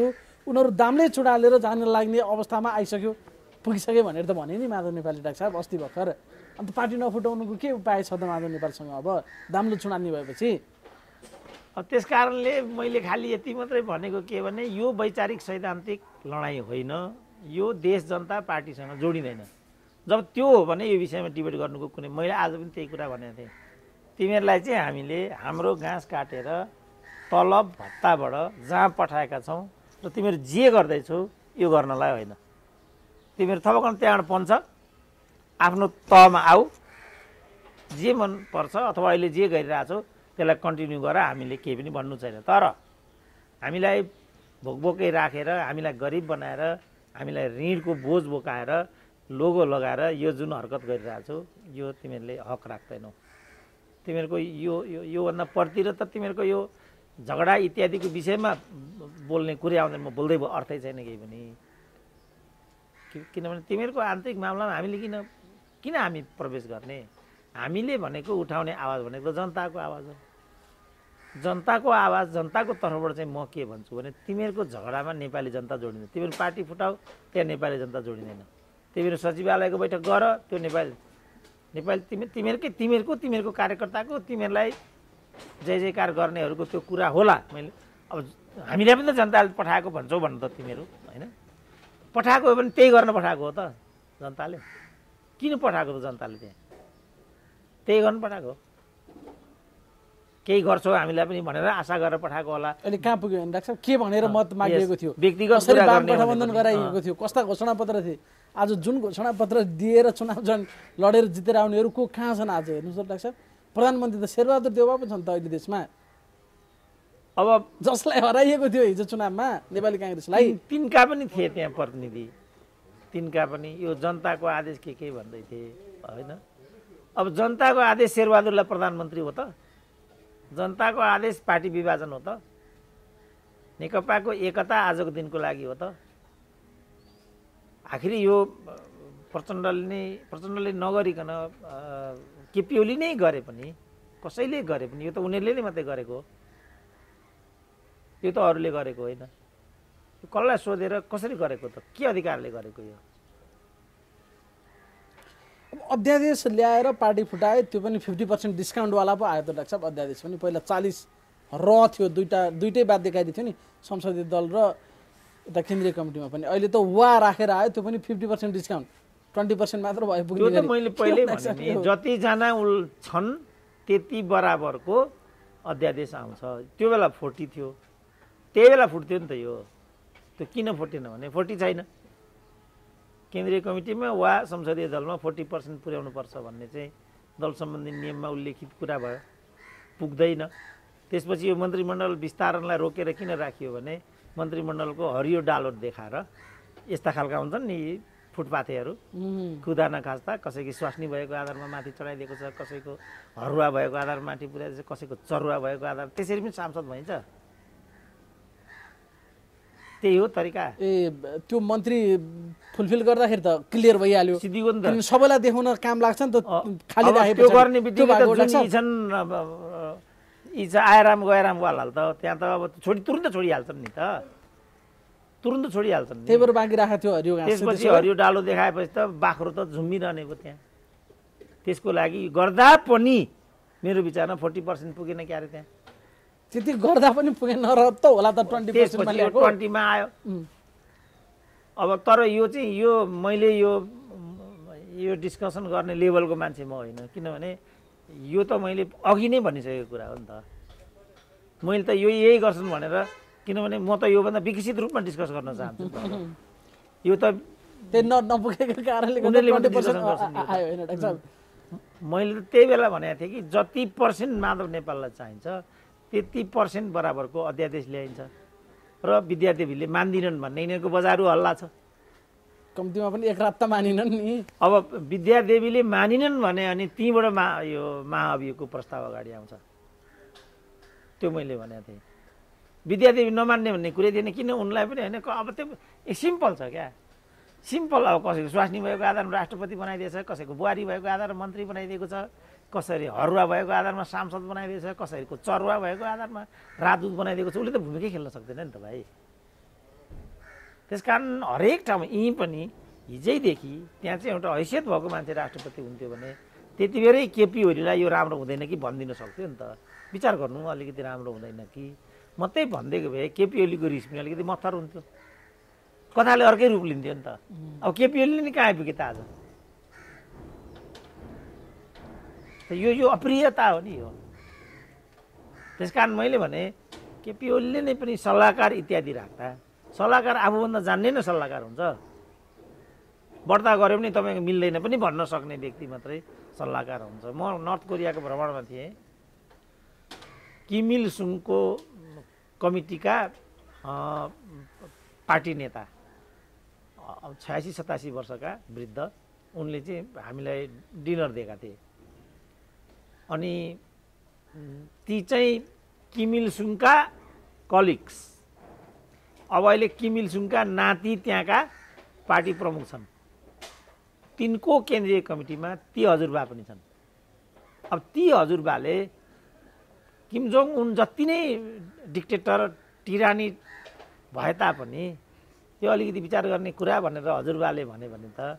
Speaker 1: उनीहरू दामले चुडालेर जान लाग्ने अवस्थामा पुगिसक्यो भनेर त भने नि माधव नेपाली डाक्टर साहब अस्ति भर्खर। अन्त पार्टी नफुटाउनुको के उपाय छ त माधव नेपालसँग? अब दाम्लो चुडाल्ने भएपछि
Speaker 2: अब त्यस कारणले मैले खालि यति मात्रै भनेको के भने यो वैचारिक सैद्धान्तिक लडाइँ होइन, यो देश जनता पार्टीसँग जोडिँदैन। जब त्यो हो भने यो विषयमा डिबेट गर्नुको कुनै, मैले आज पनि त्यही कुरा भनेको थिएँ। तिमीहरूलाई चाहिँ हामीले हाम्रो घाँस काटेर तलब भत्ताबाट जहाँ पठाएका छौँ र तिमीहरू जे गर्दैछौ यो गर्नलाई होइन। तिमीहरू थपकन त्यहाँबाट पन्छ आफ्नो तहमा आऊ, जे मन पर्छ अथवा अहिले जे गरिरहेछौ त्यसलाई कन्टिन्यू गर, हामीले केही पनि भन्नु छैन। तर हामीलाई भोकभोकै राखेर, हामीलाई गरिब बनाएर, हामीलाई ऋणको बोझ बोकाएर, लोगो लगाएर यो जुन हरकत गरिरहेछौ यो तिमीहरूले हक राख्दैनौ। तिमीहरूको योभन्दा परतिर त तिमीहरूको यो झगडा इत्यादिको विषयमा बोल्ने कुरै आउँदैन। म बोल्दै अर्थै छैन केही पनि। किनभने तिमीहरूको आन्तरिक मामलामा हामीले किन हामी प्रवेश गर्ने? हामीले भनेको उठाउने आवाज भनेको जनताको आवाज हो। जनताको आवाज, जनताको तर्फबाट चाहिँ म के भन्छु भने तिमीहरूको झगडामा नेपाली जनता जोडिँदैन। तिमीहरू पार्टी फुटाऊ, त्यहाँ नेपाली जनता जोडिँदैन। तिमीहरू सचिवालयको बैठक गर, त्यो तिमीहरूको कार्यकर्ताको तिमीहरूलाई जय जयकार गर्नेहरूको त्यो कुरा होला। मैले अब हामीले पनि त जनताले पठाएको भन्छौ भन्नु त तिमीहरू होइन? पठाएको हो भने त्यही गर्न पठाएको हो त जनताले। किन पठाएको त जनताले त्यहाँ? त्यही गर्नु पठाएको, केही गर्छौँ हामीलाई पनि भनेर आशा गरेर पठाएको होला।
Speaker 1: अहिले कहाँ पुग्यो भने डाक्टर साहब के भनेर मत मागिएको थियो,
Speaker 2: व्यक्तिगत
Speaker 1: कसरी
Speaker 2: कुरा
Speaker 1: वाम
Speaker 2: गर्ने
Speaker 1: गठबन्धन गराइएको थियो, कस्ता घोषणापत्र थिए? आज जुन घोषणापत्र दिएर चुनाव लडेर जितेर आउनेहरू को कहाँ छन् आज हेर्नुहोस् त डाक्टर साहब? प्रधानमन्त्री त शेरबहादुर देउवा पो छन् त अहिले देशमा,
Speaker 2: अब
Speaker 1: जसलाई हराइएको थियो हिजो चुनावमा नेपाली काङ्ग्रेसलाई।
Speaker 2: तिनका पनि थिए त्यहाँ प्रतिनिधि, तिनका पनि यो जनताको आदेश के भन्दै थिए होइन। अब जनताको आदेश शेरबहादुरलाई प्रधानमन्त्री हो त? जनताको आदेश पार्टी विभाजन हो त? नेकपाको एकता आजको दिनको लागि हो त? आखिर यो प्रचण्डले नगरिकन केपी ओली नै गरे पनि, कसैले गरे पनि, यो त उनीहरूले नै मात्रै गरेको हो, यो त अरूले गरेको होइन। कसलाई सोधेर कसरी गरेको त? के अधिकारले गरेको? यो
Speaker 1: अध्यादेश ल्याएर पार्टी फुटायो, त्यो पनि 50% डिस्काउन्टवाला पो आयो त डाक्टर साहब। अध्यादेश पनि पहिला 40 थियो, दुइटै बाध्यकारी थियो नि, संसदीय दल र यता केन्द्रीय कमिटीमा पनि। अहिले त वा राखेर आयो, त्यो पनि 50% डिस्काउन्ट, 20% मात्र भयो पुग्ने।
Speaker 2: त्यो त मैले पहिल्यै भने नि, जतिजना छन् त्यति बराबरको अध्यादेश आउँछ। त्यो बेला 40 थियो, त्यही बेला फुट्थ्यो नि त यो। त्यो किन फुटेन भने 40 छैन। केन्द्रीय कमिटीमा वा संसदीय दलमा 40% पुर्याउनुपर्छ भन्ने चाहिँ दल सम्बन्धी नियममा उल्लेखित कुरा भयो, पुग्दैन। त्यसपछि यो मन्त्रीमण्डल विस्तारणलाई रोकेर किन राखियो भने मन्त्रीमण्डलको हरियो डालो देखाएर यस्ता खालका हुन्छन् नि फुटपाथेहरू, खुदा नखास्ता कसैको स्वास्नी भएको आधारमा माथि चढाइदिएको छ, कसैको हरुवा भएको आधारमा माथि पुर्याइदिएको छ, कसैको चरुवा भएको आधार, त्यसरी पनि सांसद भइन्छ। त्यही हो तरिका।
Speaker 1: त्यो मन्त्री फुलफिल गर्दाखेरि त क्लियर भइहाल्यो,
Speaker 2: सिद्धिको नि त।
Speaker 1: सबैलाई देखाउन काम लाग्छ नि त, खाली राखेपछि
Speaker 2: त्यो गर्ने बित्तिकै यी छ आयराम गयरामवाला त त्यहाँ त अब तुरुन्त छोडिहाल्छन् नि त, तुरुन्त छोडिहाल्छन्।
Speaker 1: त्यही भएर बाँकी राखेको थियो हरियो घाँस।
Speaker 2: त्यसपछि हरियो डालो देखाएपछि त बाख्रो त झुम्मिरहने भयो त्यहाँ। त्यसको लागि गर्दा पनि मेरो विचारमा 40% पुगेन क्यारे त्यहाँ।
Speaker 1: त्यति गर्दा पनि पुगेन र त होला त 20% मा ल्याएको,
Speaker 2: 20 मा आयो। अब तर यो चाहिँ यो मैले यो डिस्कसन गर्ने लेभलको मान्छे म होइन, किनभने यो त मैले अघि नै भनिसकेको कुरा हो नि त। मैले त यही गर्छन् भनेर, किनभने म त योभन्दा विकसित रूपमा डिस्कस गर्न चाहन्छु। यो त
Speaker 1: त्यही नपुगेको कारणले गर्दा 20% आयो हैन डाक्टर साहब।
Speaker 2: मैले त त्यही बेला भनेको थिएँ कि जति % माधव नेपाललाई चाहिन्छ त्यति % बराबरको अध्यादेश ल्याइन्छ र विद्यादेवीले मान्दिनन् भन्ने यिनीहरूको बजारु हल्ला छ।
Speaker 1: कम्तीमा पनि एक रात त मानिनन् नि।
Speaker 2: अब विद्यादेवीले मानिनन् भने अनि तीबाट यो महाअभियोगको प्रस्ताव अगाडि आउँछ। त्यो मैले भनेको थिएँ। विद्यादेवी नमान्ने भन्ने कुरै थिएन, किन उनलाई पनि होइन। अब त्यो सिम्पल छ क्या, सिम्पल। अब कसैको स्वास्नी भएको आधारमा राष्ट्रपति बनाइदिएछ, कसैको बुहारी भएको आधारमा मन्त्री बनाइदिएको छ, कसरी हरुवा भएको आधारमा सांसद बनाइदिएछ, कसैको चरुवा भएको आधारमा राजदूत बनाइदिएको छ। उसले त भूमिकै खेल्न सक्दैन नि त भाइ। त्यसकारण हरेक ठाउँमा यहीँ पनि हिजैदेखि त्यहाँ चाहिँ एउटा हैसियत भएको मान्छे राष्ट्रपति हुन्थ्यो भने त्यति बेरै केपी ओलीलाई यो राम्रो हुँदैन कि भनिदिन सक्थ्यो नि त। विचार गर्नु अलिकति राम्रो हुँदैन कि मात्रै भनिदिएको भए केपी ओलीको रिस पनि अलिकति मत्थर हुन्थ्यो, कथाले अर्कै रूप लिन्थ्यो नि त। अब केपी ओलीले नि कहाँ आइपुगे त आज? यो अप्रियता हो नि यो। त्यसकारण मैले भने केपी ओलीले नै पनि सल्लाहकार इत्यादि राख्दा, सल्लाहकार आफूभन्दा जान्ने नै सल्लाहकार हुन्छ। बढ्ता गऱ्यो भने तपाईँको मिल्दैन पनि भन्न सक्ने व्यक्ति मात्रै सल्लाहकार हुन्छ। म नर्थ कोरियाको भ्रमणमा थिएँ। किम इल सुङको कमिटीका पार्टी नेता 86-87 वर्षका वृद्ध, उनले चाहिँ हामीलाई डिनर दिएका थिए। अनि ती चाहिँ किम इल सुङका कलिग्स। अब अहिले किम इल सुङका नाति त्यहाँका पार्टी प्रमुख छन्। तिनको केन्द्रीय कमिटीमा ती हजुरबा पनि छन्। अब ती हजुरबाले किम जोङ उन जति नै डिक्टेटर टिरानी भए तापनि त्यो अलिकति विचार गर्ने कुरा भनेर हजुरबाले भने त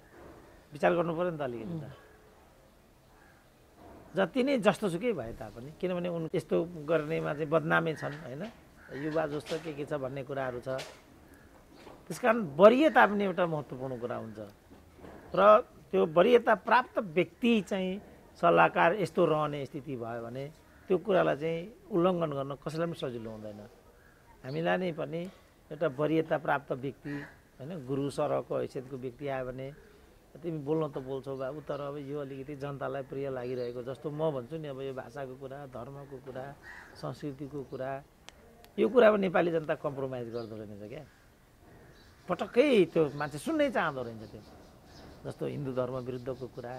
Speaker 2: विचार गर्नु पर्यो नि त अलिकति त। जति नै जस्तोसुकै भए तापनि, किनभने उन यस्तो गर्नेमा चाहिँ बदनामै छन् होइन, युवा जस्तो के छ भन्ने कुराहरू छ। त्यसकारण वरियता पनि एउटा महत्त्वपूर्ण कुरा हुन्छ। र त्यो वरियता प्राप्त व्यक्ति चाहिँ सल्लाहकार यस्तो रहने स्थिति भयो भने त्यो कुरालाई चाहिँ उल्लङ्घन गर्न कसैलाई पनि सजिलो हुँदैन। हामीलाई नै पनि एउटा वरियता प्राप्त व्यक्ति होइन गुरु सरको हैसियतको व्यक्ति आयो भने तिमी बोल्न त बोल्छौ बाबु, तर अब यो अलिकति जनतालाई प्रिय लागिरहेको जस्तो म भन्छु नि, अब यो भाषाको कुरा, धर्मको कुरा, संस्कृतिको कुरा, यो कुरामा नेपाली जनता कम्प्रोमाइज गर्दो रहेछ क्या। पटक्कै त्यो मान्छे सुन्नै चाहँदो रहेछ त्यो। जस्तो हिन्दू धर्म विरुद्धको कुरा,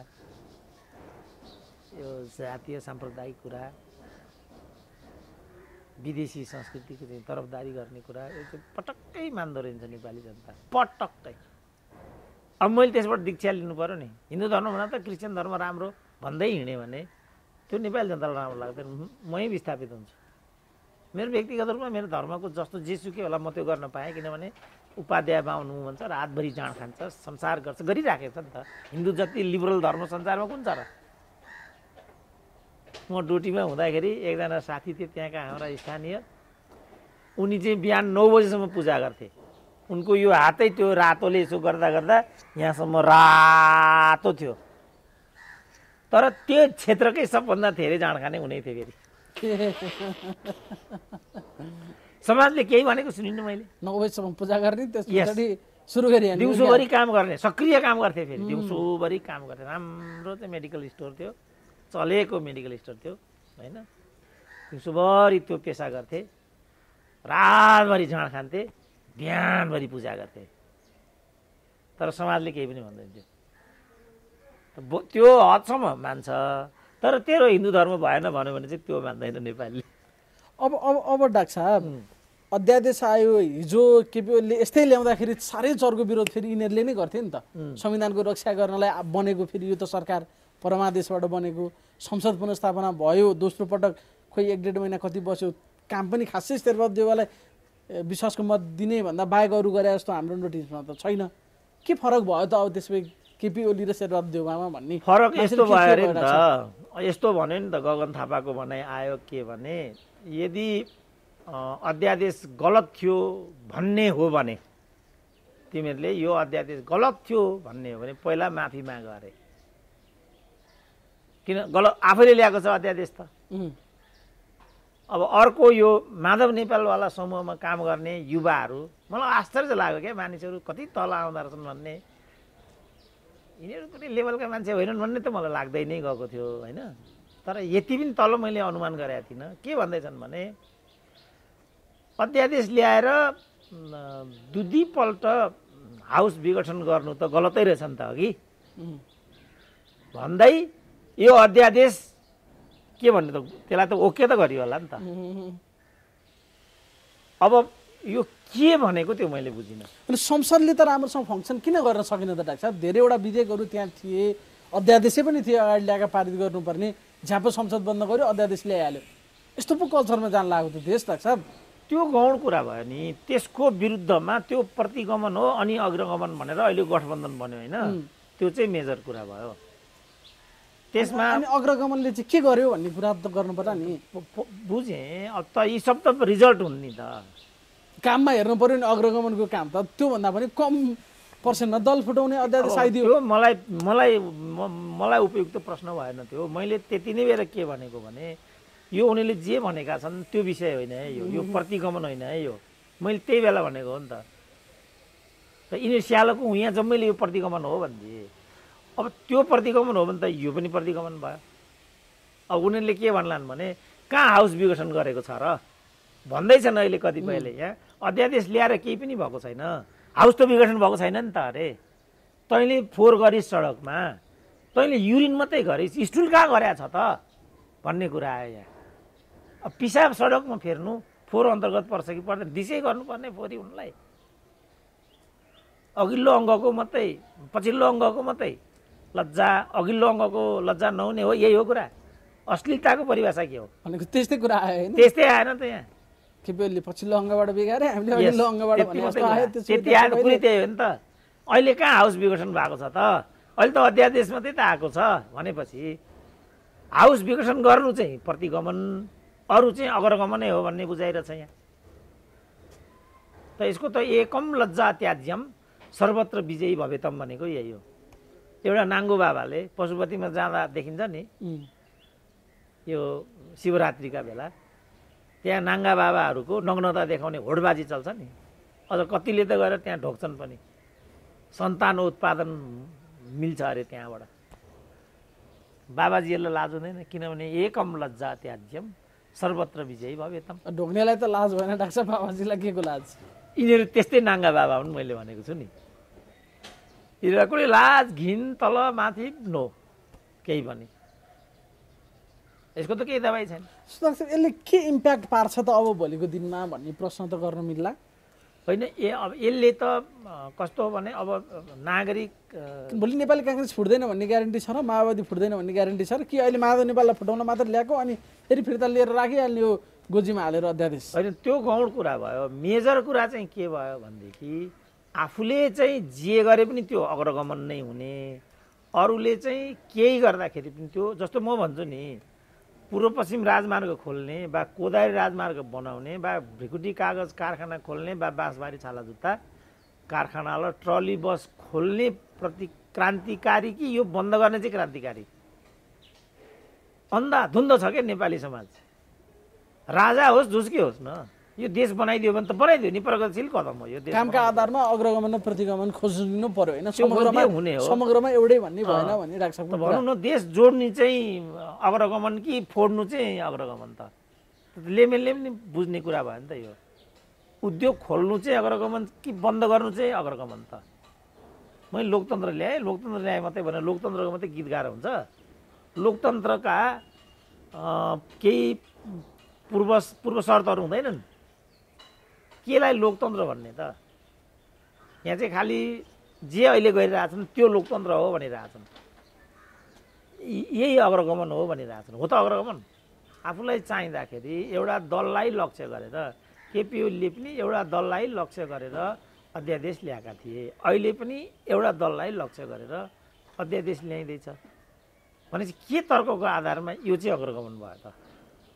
Speaker 2: यो जातीय साम्प्रदायिक कुरा, विदेशी संस्कृतिको चाहिँ तरफदारी गर्ने कुरा, यो चाहिँ पटक्कै मान्दो रहेछ नेपाली जनता, पटक्कै। अब मैले त्यसबाट दीक्षा लिनु पऱ्यो नि, हिन्दू धर्मभन्दा त क्रिस्चियन धर्म राम्रो भन्दै हिँडेँ भने त्यो नेपाली जनतालाई राम्रो लाग्दैन, मै विस्थापित हुन्छु। मेरो व्यक्तिगत रूपमा मेरो धर्मको जस्तो जेसुकै होला म त्यो गर्न पाएँ, किनभने उपाध्याय बाहुनु भन्छ, रातभरि जाँड खान्छ, संसार गर्छ, गरिराखेको छ नि त। हिन्दू जति लिबरल धर्म संसारमा कुन छ र? म ड्युटीमा हुँदाखेरि एकजना साथी थियो त्यहाँका हाम्रा स्थानीय, उनी चाहिँ बिहान 9 बजीसम्म पूजा गर्थे। उनको यो हातै त्यो रातोले यसो गर्दा गर्दा यहाँसम्म रातो थियो, तर त्यो क्षेत्रकै सबभन्दा धेरै जाँड खाने उनी थिए। फेरि समाजले केही भनेको सुनिनँ मैले।
Speaker 1: 9 बजीसम्म पूजा गर्ने, त्यसपछि सुरु गरे
Speaker 2: दिउँसोभरि काम गर्ने, सक्रिय काम गर्थे। फेरि दिउँसोभरि काम गर्थे। राम्रो चाहिँ मेडिकल स्टोर थियो, चलेको मेडिकल स्टोर थियो होइन। दिउँसोभरि त्यो पेसा गर्थे, रातभरि जाँड खान्थे, बिहानभरि पूजा गर्थे, तर समाजले केही पनि भन्दैन थियो। त्यो हदसम्म मान्छ, तर तेरो हिन्दू धर्म भएन भन्यो भने चाहिँ त्यो मान्दैन नेपालीले।
Speaker 1: अब डाक्टर साहब, अध्यादेश आयो हिजो केपी ओलीले यस्तै ल्याउँदाखेरि साह्रै चर्को विरोध फेरि यिनीहरूले नै गर्थे नि त। संविधानको रक्षा गर्नलाई बनेको फेरि यो त सरकार परमादेशबाट बनेको, संसद पुनर्स्थापना भयो, दोस्रो पटक खोइ 1-1.5 महिना कति बस्यो, काम पनि खासै शेरबहादुर देउवालाई विश्वासको मत दिने भन्दा बाहेक अरू गरे जस्तो हाम्रो नोटिसमा त छैन। के फरक भयो त अब त्यसपछि केपी ओली र शेरबहादुर देउवामा भन्ने?
Speaker 2: फरक यस्तो भयो अरे नि त, यस्तो भन्यो नि त गगन थापाको भनाइ आयो के भने, यदि अध्यादेश गलत थियो भन्ने हो भने, तिमीहरूले यो अध्यादेश गलत थियो भन्ने हो भने पहिला माफी माग अरे। किन गलत आफैले ल्याएको छ अध्यादेश त। अब अर्को यो माधव नेपालवाला समूहमा काम गर्ने युवाहरू, मलाई आश्चर्य लाग्यो क्या, मानिसहरू कति तल आउँदो रहेछन् भन्ने। यिनीहरू पनि लेभलका मान्छे होइनन् भन्ने त मलाई लाग्दै नै गएको थियो होइन। तर यति पनि तल मैले अनुमान गरेका थिइनँ। के भन्दैछन् भने, अध्यादेश ल्याएर 2 पल्ट हाउस विघटन गर्नु त गलतै रहेछ नि त अघि भन्दै, यो अध्यादेश के भन्ने त त्यसलाई त ओके त गरियो होला नि त। अब यो के भनेको त्यो मैले बुझिनँ।
Speaker 1: अनि संसदले त राम्रोसँग फङ्सन किन गर्न सकेन त डाक्टर साहब? धेरैवटा विधेयकहरू त्यहाँ थिए, अध्यादेशै पनि थियो अगाडि ल्याएर पारित गर्नुपर्ने, झ्याप संसद बन्द गर्यो, अध्यादेश ल्याइहाल्यो। यस्तो पो कल्चरमा जान लागेको थियो देश डाक्टर साहब।
Speaker 2: त्यो गौण कुरा भयो नि, त्यसको विरुद्धमा त्यो प्रतिगमन हो अनि अग्रगमन भनेर अहिले गठबन्धन बन्यो होइन। त्यो चाहिँ मेजर कुरा भयो। त्यसमा
Speaker 1: अनि अग्रगमनले चाहिँ के गर्यो भन्ने कुरा त गर्नु पर्ला नि।
Speaker 2: बुझेँ। अब त यी सब त रिजल्ट हुन् नि त,
Speaker 1: काममा हेर्नु पर्यो नि। अग्रगमनको काम त त्योभन्दा पनि कम पर्सेन्टमा दल फुटाउने अध्यादेश आइदियो।
Speaker 2: त्यो मलाई उपयुक्त प्रश्न भएन त्यो। मैले त्यति नै बेला के भनेको भने, यो उनीहरूले जे भनेका छन् त्यो विषय होइन है, यो प्रतिगमन होइन है, यो मैले त्यही बेला भनेको हो नि त। यिनीहरू स्यालोको यहाँ जम्मैले यो प्रतिगमन हो भनिदिए। अब त्यो प्रतिगमन हो भने त यो पनि प्रतिगमन भयो। अब उनीहरूले के भन्लान् भने, कहाँ हाउस विघटन गरेको छ र भन्दैछन् अहिले कतिपयले। यहाँ अध्यादेश ल्याएर केही पनि भएको छैन, हाउस त विघटन भएको छैन नि त अरे। तैँले फोहोर गरिस् सडकमा, तैँले युरिन मात्रै गरिस्, स्टुल कहाँ गरेको छ त भन्ने कुरा आयो यहाँ। अब पिसाब सडकमा फेर्नु फोहोर अन्तर्गत पर्छ कि पर्दैन? दिसै गर्नुपर्ने फोहोरी उनलाई। अघिल्लो अङ्गको मात्रै, पछिल्लो अङ्गको मात्रै लज्जा, अघिल्लो अङ्गको लज्जा नहुने हो, यही हो कुरा। अश्लीलताको परिभाषा के हो
Speaker 1: भनेको? त्यस्तै कुरा आयो।
Speaker 2: त्यस्तै आएन त यहाँ।
Speaker 1: केपीओलीले पछिल्लो अङ्गबाट बिगारे, हामीले अघिल्लो अङ्गबाट
Speaker 2: त्यति आएको कुरै त्यही हो नि त। अहिले कहाँ हाउस विघटन भएको छ त? अहिले त अध्यादेश मात्रै त आएको छ भनेपछि हाउस विघटन गर्नु चाहिँ प्रतिगमन, अरू चाहिँ अग्रगमनै हो भन्ने बुझाइरहेछ यहाँ। त यसको त एकम लज्जा त्याज्यम सर्वत्र विजयी भवेतम भनेको यही हो। एउटा नाङ्गो बाबाले पशुपतिमा जाँदा देखिन्छ नि यो शिवरात्रिका बेला त्यहाँ नाङ्गा बाबाहरूको नग्नता देखाउने होडबाजी चल्छ नि अझ कतिले त गएर त्यहाँ ढोक्छन् पनि सन्तान उत्पादन मिल्छ अरे त्यहाँबाट बाबाजीहरूलाई लाज हुँदैन किनभने एकम लज्जा त्याज्यम सर्वत्र विजयी भवेतम
Speaker 1: ढोक्नेलाई त लाज भएन डाक्टर साहब बाबाजीलाई के को लाज
Speaker 2: यिनीहरू त्यस्तै नाङ्गा बाबा हुन् मैले भनेको छु नि यिनीहरूलाई कुनै लाज घिन तल माथि नो केही पनि यसको त केही दबाई छैन
Speaker 1: यसले के इम्प्याक्ट पार्छ त अब भोलिको दिनमा भन्ने प्रश्न त गर्न मिल्ला
Speaker 2: होइन अब यसले त कस्तो हो भने अब नागरिक
Speaker 1: भोलि नेपाली काङ्ग्रेस फुट्दैन भन्ने ग्यारेन्टी छ र माओवादी फुट्दैन भन्ने ग्यारेन्टी छ र कि अहिले माधव नेपाललाई फुटाउन मात्र ल्याएको अनि फेरि फिर्ता लिएर राखिहाल्ने हो गोजीमा हालेर अध्यादेश
Speaker 2: होइन त्यो गौण कुरा भयो मेजर कुरा चाहिँ के भयो भनेदेखि आफूले चाहिँ जे गरे पनि त्यो अग्रगमन नै हुने अरूले चाहिँ केही गर्दाखेरि पनि त्यो जस्तो म भन्छु नि पूर्व पश्चिम राजमार्ग खोल्ने वा कोदारी राजमार्ग बनाउने वा भ्रिकुटी कागज कारखाना खोल्ने वा बाँसबारी छाला जुत्ता कारखाना र ट्रली बस खोल्ने प्रति क्रान्तिकारी कि यो बन्द गर्ने चाहिँ क्रान्तिकारी अन्धाधुन्द छ क्या नेपाली समाज राजा होस् जुसकी होस् न यो देश बनाइदियो भने त बनाइदियो नि प्रगतिशील कदम हो यो देश
Speaker 1: कामका आधारमा अग्रगमन र प्रतिगमन खोज्नु पर्यो होइन
Speaker 2: हुने हो
Speaker 1: समग्रमा एउटै भन्ने भएन भन्ने डाक्टर साहब
Speaker 2: भनौँ न देश जोड्ने चाहिँ अग्रगमन कि फोड्नु चाहिँ अग्रगमन त लेमेनले पनि बुझ्ने कुरा भयो नि त यो उद्योग खोल्नु चाहिँ अग्रगमन कि बन्द गर्नु चाहिँ अग्रगमन त मैले लोकतन्त्र ल्याएँ मात्रै भने लोकतन्त्रको मात्रै गीत गाएर हुन्छ लोकतन्त्रका केही पूर्व शर्तहरू हुँदैनन् केलाई लोकतन्त्र भन्ने त यहाँ चाहिँ खालि जे अहिले गरिरहेछन् त्यो लोकतन्त्र हो भनिरहेछन् यही अग्रगमन हो भनिरहेछन् हो त अग्रगमन आफूलाई चाहिँदाखेरि एउटा दललाई लक्ष्य गरेर केपी ओलीले पनि एउटा दललाई लक्ष्य गरेर अध्यादेश ल्याएका थिए अहिले पनि एउटा दललाई लक्ष्य गरेर अध्यादेश ल्याइँदैछ भनेपछि के तर्कको आधारमा यो चाहिँ अग्रगमन भयो त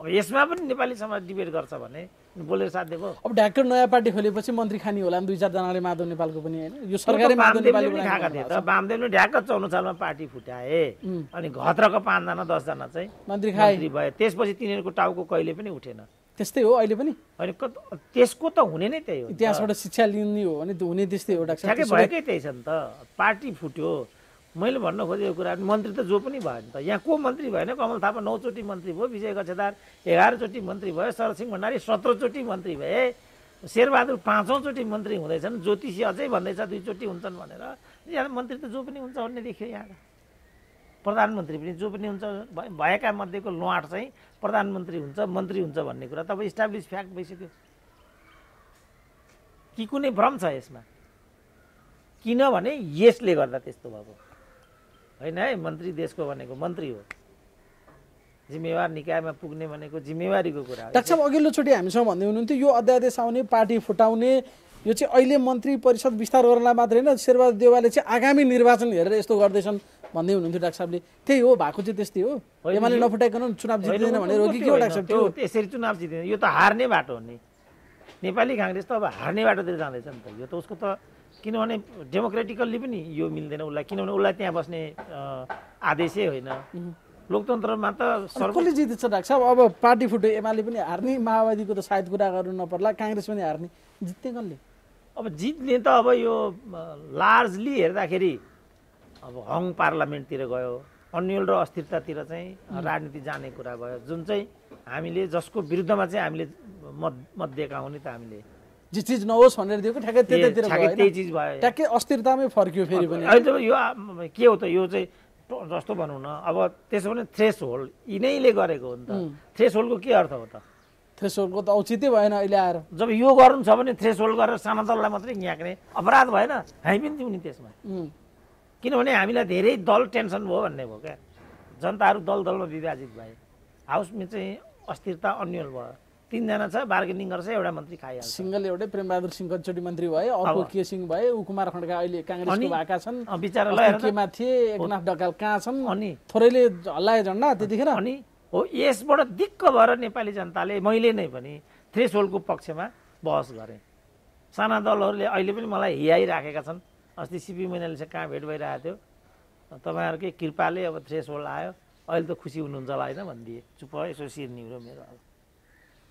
Speaker 2: अब यसमा पनि नेपाली समाज डिबेट गर्छ भने बोलेर साथ दिएको
Speaker 1: अब ढ्याक्क नयाँ पार्टी खोलेपछि मन्त्री खानी होला नि 2-4 जनाले माधव नेपालको पनि होइन यो सरकारले माधव नेपाली
Speaker 2: खाएका थिए त वामदेवले ढ्याक्क 54 सालमा पार्टी फुटाए अनि घत्रको 5 जना 10 जना चाहिँ
Speaker 1: मन्त्री भए
Speaker 2: त्यसपछि तिनीहरूको टाउको कहिले पनि उठेन
Speaker 1: त्यस्तै हो अहिले पनि
Speaker 2: होइन त्यसको त हुने नै त्यही हो
Speaker 1: इतिहासबाट शिक्षा लिने हो भने हुने त्यस्तै हो डाक्टर
Speaker 2: ठ्याक्कै भएकै त्यही छ नि त पार्टी फुट्यो मैले भन्न खोजेको कुरा मन्त्री त जो पनि भयो नि त यहाँ को मन्त्री भएन कमल थापा 9 चोटि मन्त्री भयो विजय गच्छेदार 11 चोटि मन्त्री भयो शरदसिंह भण्डारी 17 चोटि मन्त्री भए शेरबहादुर 5औं चोटि मन्त्री हुँदैछन् ज्योतिषी अझै भन्दैछ 2 चोटि हुन्छन् भनेर यहाँ मन्त्री त जो पनि हुन्छ भन्ने देखियो यहाँ प्रधानमन्त्री पनि जो पनि हुन्छ भएका मध्येको 9-8 चाहिँ प्रधानमन्त्री हुन्छ मन्त्री हुन्छ भन्ने कुरा त अब इस्टाब्लिस फ्याक्ट भइसक्यो कि कुनै भ्रम छ यसमा किनभने यसले गर्दा त्यस्तो भएको होइन है मन्त्री देशको भनेको मन्त्री हो जिम्मेवार निकायमा पुग्ने भनेको जिम्मेवारीको कुरा हो
Speaker 1: डाक्टर साहब अघिल्लोचोटि हामीसँग भन्दै हुनुहुन्थ्यो यो अध्यादेश आउने पार्टी फुटाउने यो चाहिँ अहिले मन्त्री परिषद विस्तार गर्नलाई मात्रै होइन शेरबहादुर देउवाले चाहिँ आगामी निर्वाचन हेरेर यस्तो गर्दैछन् भन्दै हुनुहुन्थ्यो डाक्टर साहबले त्यही हो भएको चाहिँ त्यस्तै हो एमाले नफुटाइकन चुनाव जित्दैन भनेर हो कि के हो डाक्टर साहब
Speaker 2: त्यो त्यसरी चुनाव जित्दैन यो त हार्ने बाटो हो नि नेपाली काङ्ग्रेस त अब हार्ने बाटोतिर जाँदैछ नि त यो त उसको त किनभने डेमोक्रेटिकल्ली पनि यो मिल्दैन उसलाई किनभने उसलाई त्यहाँ बस्ने आदेशै होइन लोकतन्त्रमा त
Speaker 1: कसले जित्छ डाक्टर साहब अब पार्टी फुट्यो एमाले पनि हार्ने माओवादीको त सायद कुरा गर्नु नपर्ला काङ्ग्रेस पनि हार्ने जित्ने कसले
Speaker 2: अब जित्ने त अब यो लार्जली हेर्दाखेरि अब हङ पार्लियामेन्टतिर गयो अन्यल र अस्थिरतातिर चाहिँ राजनीति जाने कुरा भयो जुन चाहिँ हामीले जसको विरुद्धमा चाहिँ हामीले मत दिएका हो नि त हामीले
Speaker 1: जे चिज नहोस् भनेर दिएको ठ्याक्कै त्यतैतिर
Speaker 2: त्यही चिज भयो
Speaker 1: ट्याक्कै अस्थिरतामै फर्कियो फेरि पनि
Speaker 2: अहिले त यो के हो त यो चाहिँ जस्तो भनौँ न अब त्यसो भने थ्रेस होल्ड यिनैले गरेको हो नि त थ्रेस होल्डको के अर्थ हो त
Speaker 1: थ्रेस होल्डको त औचित्य भएन अहिले आएर
Speaker 2: जब यो गर्नु छ भने थ्रेस होल्ड गरेर साना दललाई मात्रै न्याक्ने अपराध भएन हामी पनि थियौँ नि त्यसमा किनभने हामीलाई धेरै दल टेन्सन भयो भन्ने भयो क्या जनताहरू दलमा विभाजित भए हाउसमा चाहिँ अस्थिरता अन्यल भयो 3 जना छ बार्गेनिङ गर्छ एउटा मन्त्री खाइहाल्छ
Speaker 1: सिंगल एउटै प्रेमबहादुर सिंह कतिचोटि मन्त्री भए अर्को के सिंह भए उ कुमार खड्का अहिले काङ्ग्रेसको भएका छन्
Speaker 2: बिचारा
Speaker 1: केमा थिए एकनाथ ढकाल कहाँ छन् अनि थोरैले हल्लाए झन्डा त्यतिखेर
Speaker 2: अनि हो यसबाट दिक्क भएर नेपाली जनताले मैले नै पनि थ्रेस होल्डको पक्षमा बहस गरेँ साना दलहरूले अहिले पनि मलाई हियाइराखेका छन् अस्ति सिपी मैनालीसँग कहाँ भेट भइरहेको थियो तपाईँहरूकै कृपाले अब थ्रेसहोल्ड आयो, अहिले त खुसी हुनुहुन्छ होला होइन भनिदिए। चुप यसो शिर निहुरो मेरो। अब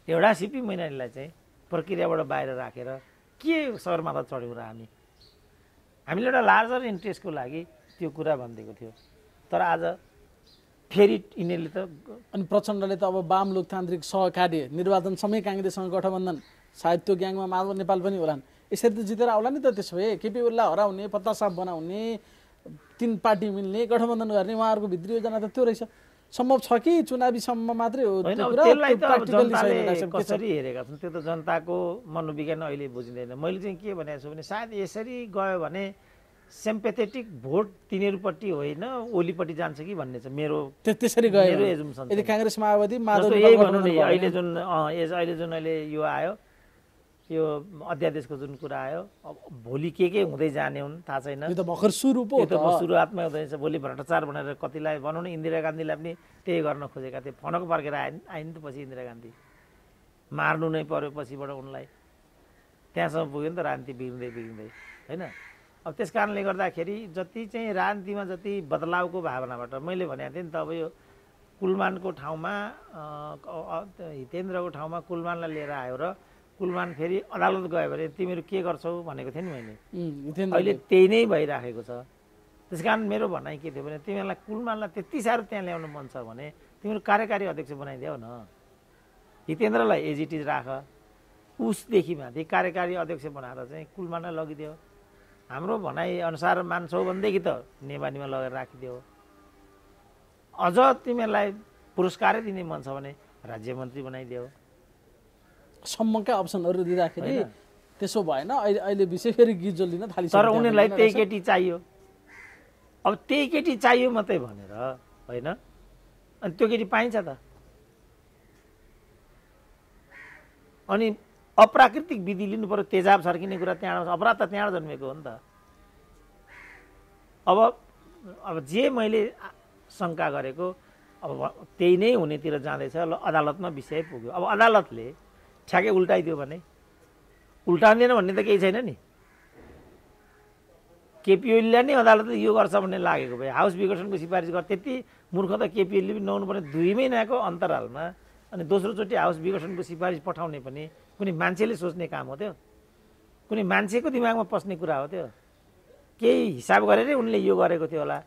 Speaker 2: एउटा सिपी मैनालीलाई चाहिँ प्रक्रियाबाट बाहिर राखेर के सगरमाथा चढ्यौँ र हामीले एउटा लार्जर इन्ट्रेस्टको लागि त्यो कुरा भनिदिएको थियो। तर आज फेरि यिनीहरूले त
Speaker 1: अनि प्रचण्डले त अब वाम लोकतान्त्रिक सहकार्य निर्वाचन समय काङ्ग्रेससँग गठबन्धन, सायद त्यो ग्याङमा माधव नेपाल पनि होलान्, यसरी त जितेर आउला नि त। त्यसो भए केपी ओलीलाई हराउने, पत्तासाप बनाउने, 3 पार्टी मिल्ने, गठबन्धन गर्ने उहाँहरूको भित्री योजना त त्यो रहेछ। सम्भव छ कि चुनावीसम्म मात्रै हो
Speaker 2: होइन?
Speaker 1: त्यो कुरा?
Speaker 2: त्यसलाई त अब
Speaker 1: प्र्याक्टिकली
Speaker 2: जनताले
Speaker 1: छैन।
Speaker 2: कसरी हेरेका छन् त्यो त जनताको मनोविज्ञान अहिले बुझिँदैन। मैले चाहिँ के भनेको छु भने सायद यसरी गयो भने सिम्पेथेटिक भोट तिनीहरूपट्टि होइन ओलीपट्टि जान्छ कि भन्ने छ मेरो
Speaker 1: त्यसरी गयो
Speaker 2: मेरो एजुम्सन।
Speaker 1: यदि काङ्ग्रेस माओवादी माधव
Speaker 2: यही भनौँ न, अहिले जुन अहिले यो आयो, यो अध्यादेशको जुन कुरा आयो, अब भोलि के हुँदै जाने हुन् थाहा छैन।
Speaker 1: यो त भर्खर सुरु पो
Speaker 2: त्यो त सुरुवातमै हुँदैछ। भोलि भ्रष्टाचार भनेर कतिलाई भनौँ न, इन्दिरा गान्धीलाई पनि त्यही गर्न खोजेका थिए। फनक फर्केर आइन् त पछि इन्दिरा गान्धी मार्नु नै पर्यो पछिबाट उनलाई। त्यहाँसम्म पुग्यो नि त राजनीति बिग्रिँदै होइन। अब त्यस कारणले गर्दाखेरि जति चाहिँ राजनीतिमा जति बदलावको भावनाबाट मैले भनेको थिएँ नि त, अब यो कुलमानको ठाउँमा हितेन्द्रको ठाउँमा कुलमानलाई लिएर आयो र कुलमान फेरि अदालत गयो भने तिमीहरू के गर्छौ भनेको थिएँ नि मैले। अहिले त्यही नै भइराखेको छ। त्यस कारण मेरो भनाइ के थियो भने तिमीहरूलाई कुलमानलाई त्यति साह्रो त्यहाँ ल्याउनु मन छ भने तिमीहरू कार्यकारी अध्यक्ष बनाइदेऊ न। हितेन्द्रलाई एज इट इज राख, उसदेखि माथि कार्यकारी अध्यक्ष बनाएर चाहिँ कुलमानलाई लगिदियो। हाम्रो भनाइ अनुसार मान्छौ भनेदेखि त नेवानीमा लगेर राखिदियो। अझ तिमीहरूलाई पुरस्कारै दिने मन छ भने राज्य मन्त्री बनाइदियो।
Speaker 1: सम्मका अप्सनहरू दिँदाखेरि त्यसो भएन। अहिले विषय फेरि गीत जोल्दिन थालिसक्यो।
Speaker 2: तर उनीहरूलाई त्यही केटी चाहियो। अब त्यही केटी चाहियो मात्रै भनेर होइन, अनि त्यो केटी पाइन्छ त। अनि अप्राकृतिक विधि लिनु पर्यो, तेजाब छर्किने कुरा त्यहाँ, अपराध त त्यहाँ जन्मेको हो नि त। अब जे मैले शङ्का गरेको अब त्यही नै हुनेतिर जाँदैछ। ल अदालतमा विषय पुग्यो। अब अदालतले ठ्याक्कै उल्टाइदियो भने, उल्टाउँदैन भन्ने त केही छैन नि। केपी ओलीलाई नै अदालतले यो गर्छ भन्ने लागेको भए हाउस विघटनको सिफारिस गर्छ। त्यति मूर्ख त केपी ओलीले पनि नहुनु पर्ने। 2 महिनाको अन्तरालमा अनि दोस्रोचोटि हाउस विघटनको सिफारिस पठाउने पनि कुनै मान्छेले सोच्ने काम हो त्यो? कुनै मान्छेको दिमागमा पस्ने कुरा हो त्यो? केही हिसाब गरेरै उनले यो गरेको थियो होला।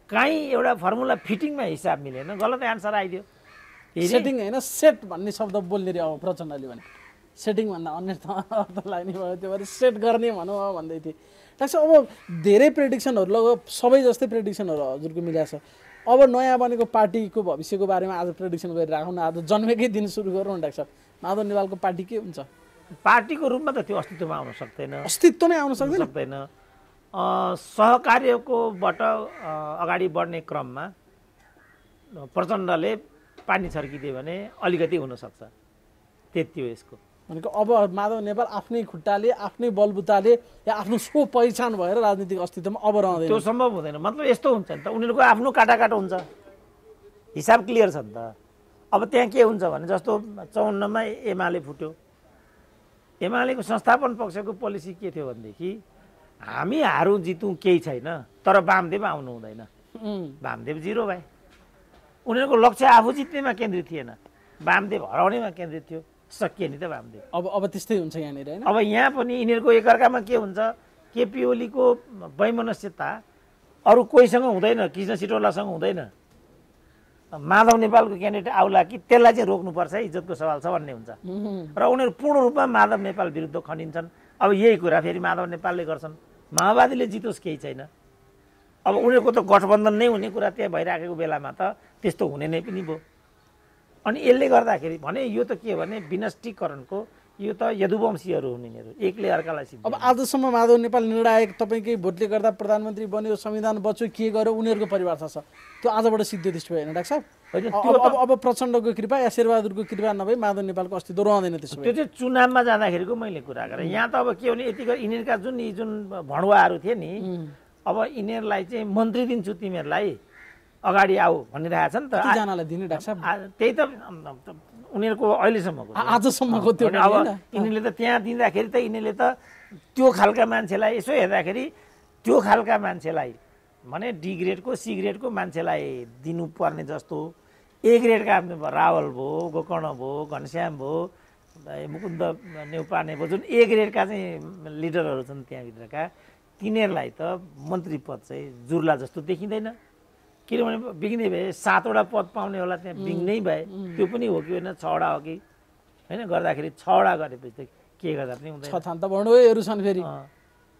Speaker 2: काहीँ एउटा फर्मुला फिटिङमा हिसाब मिलेन, गलत एन्सर आइदियो।
Speaker 1: सेटिङ होइन, सेट भन्ने शब्द बोल्ने रे अब प्रचण्डले भने। सेटिङ भन्दा अन्य अर्थ लाग्ने भयो। त्यो भएर सेट गर्ने भनौँ भन्दै थिएँ। डाक्टर अब धेरै प्रेडिक्सनहरू लगभग सबै जस्तै प्रेडिक्सनहरू हजुरको मिलाएको छ। अब नयाँ बनेको पार्टीको भविष्यको बारेमा आज प्रेडिक्सन गरिराखौँ न। आज जन्मेकै दिन सुरु गरौँ न डाक्टर साहब। माधव नेपालको पार्टी के हुन्छ?
Speaker 2: पार्टीको रूपमा त त्यो अस्तित्वमा आउन सक्दैन।
Speaker 1: अस्तित्वमै आउन
Speaker 2: सक्दैन। सहकार्यकोबाट अगाडि बढ्ने क्रममा प्रचण्डले पानी छर्किदियो भने अलिकति हुनसक्छ। त्यति हो यसको
Speaker 1: भनेको। अब माधव नेपाल आफ्नै खुट्टाले, आफ्नै बलबुताले या आफ्नो सो पहिचान भएर राजनीतिक अस्तित्वमा अब रहँदैन।
Speaker 2: त्यो सम्भव हुँदैन। मतलब यस्तो हुन्छ नि त, उनीहरूको आफ्नो काटाकाट हुन्छ, हिसाब क्लियर छ नि त। अब त्यहाँ के हुन्छ भने जस्तो 54मा एमाले फुट्यो। एमालेको संस्थापन पक्षको पोलिसी के थियो भनेदेखि हामी हारौँ जितौँ केही छैन, तर वामदेव आउनु हुँदैन। वामदेव 0 भए। उनीहरूको लक्ष्य आफू जित्नेमा केन्द्रित थिएन, वामदेव हराउनेमा केन्द्रित थियो। सकिए नि त वामदेव।
Speaker 1: अब त्यस्तै हुन्छ यहाँनिर होइन।
Speaker 2: अब यहाँ पनि यिनीहरूको एकअर्कामा के हुन्छ, केपी ओलीको वैमनस्यता अरू कोहीसँग हुँदैन, कृष्ण सिटौलासँग हुँदैन। माधव नेपालको क्यान्डिडेट आउला कि त्यसलाई चाहिँ रोक्नुपर्छ है, इज्जतको सवाल छ भन्ने हुन्छ। र उनीहरू पूर्ण रूपमा माधव नेपाल विरुद्ध खनिन्छन्। अब यही कुरा फेरि माधव नेपालले गर्छन्। माओवादीले जितोस् केही छैन। अब उनीहरूको त गठबन्धन नै हुने कुरा त्यहाँ भइराखेको बेलामा त त्यस्तो हुने नै पनि भयो। अनि यसले गर्दाखेरि भने यो त के भने विनष्टीकरणको यो त यदुवंशीहरू हुन् यिनीहरू, एकले अर्कालाई सिद्ध।
Speaker 1: अब आजसम्म माधव नेपाल निर्णायक तपाईँकै भोटले गर्दा प्रधानमन्त्री बन्यो, संविधान बच्यो, के गर्यो, उनीहरूको परिवार छ। त्यो आजबाट सिद्ध दृष्टि भएन डाक्टर साहब? अब प्रचण्डको कृपा या शेरबहादुरको कृपा नभए माधव नेपालको अस्तित्व रहँदैन। त्यसो
Speaker 2: त्यो चाहिँ चुनावमा जाँदाखेरिको मैले कुरा गरेँ। यहाँ त अब के भने यति यिनीहरूका जुन भणुवाहरू थिए नि, अब यिनीहरूलाई चाहिँ मन्त्री दिन्छु तिमीहरूलाई अगाडि आऊ भनिरहेछ नि त।
Speaker 1: कतिजनालाई दिने डाक्टर साहब?
Speaker 2: त्यही त उनीहरूको अहिलेसम्मको
Speaker 1: आजसम्मको त्यो
Speaker 2: अब यिनीहरूले त त्यहाँ दिँदाखेरि त यिनीहरूले त त्यो खालका मान्छेलाई यसो हेर्दाखेरि त्यो खालका मान्छेलाई भने डी ग्रेडको सी ग्रेडको मान्छेलाई दिनुपर्ने जस्तो ए ग्रेडका रावल भयो, गोकर्ण भयो, घनश्याम भयो, मुकुन्द नेउपाने भयो, जुन ए ग्रेडका चाहिँ लिडरहरू छन् त्यहाँभित्रका, तिनीहरूलाई त मन्त्री पद चाहिँ जुर्ला जस्तो देखिँदैन। किनभने बिग्ने भए 7वटा पद पाउने होला, त्यहाँ बिग्नै भए त्यो पनि हो कि होइन, 6वटा हो कि होइन, गर्दाखेरि 6वटा गरेपछि त के गर्दा पनि हुँदैन।
Speaker 1: 6 थान त बढ्नुहरू छन् फेरि,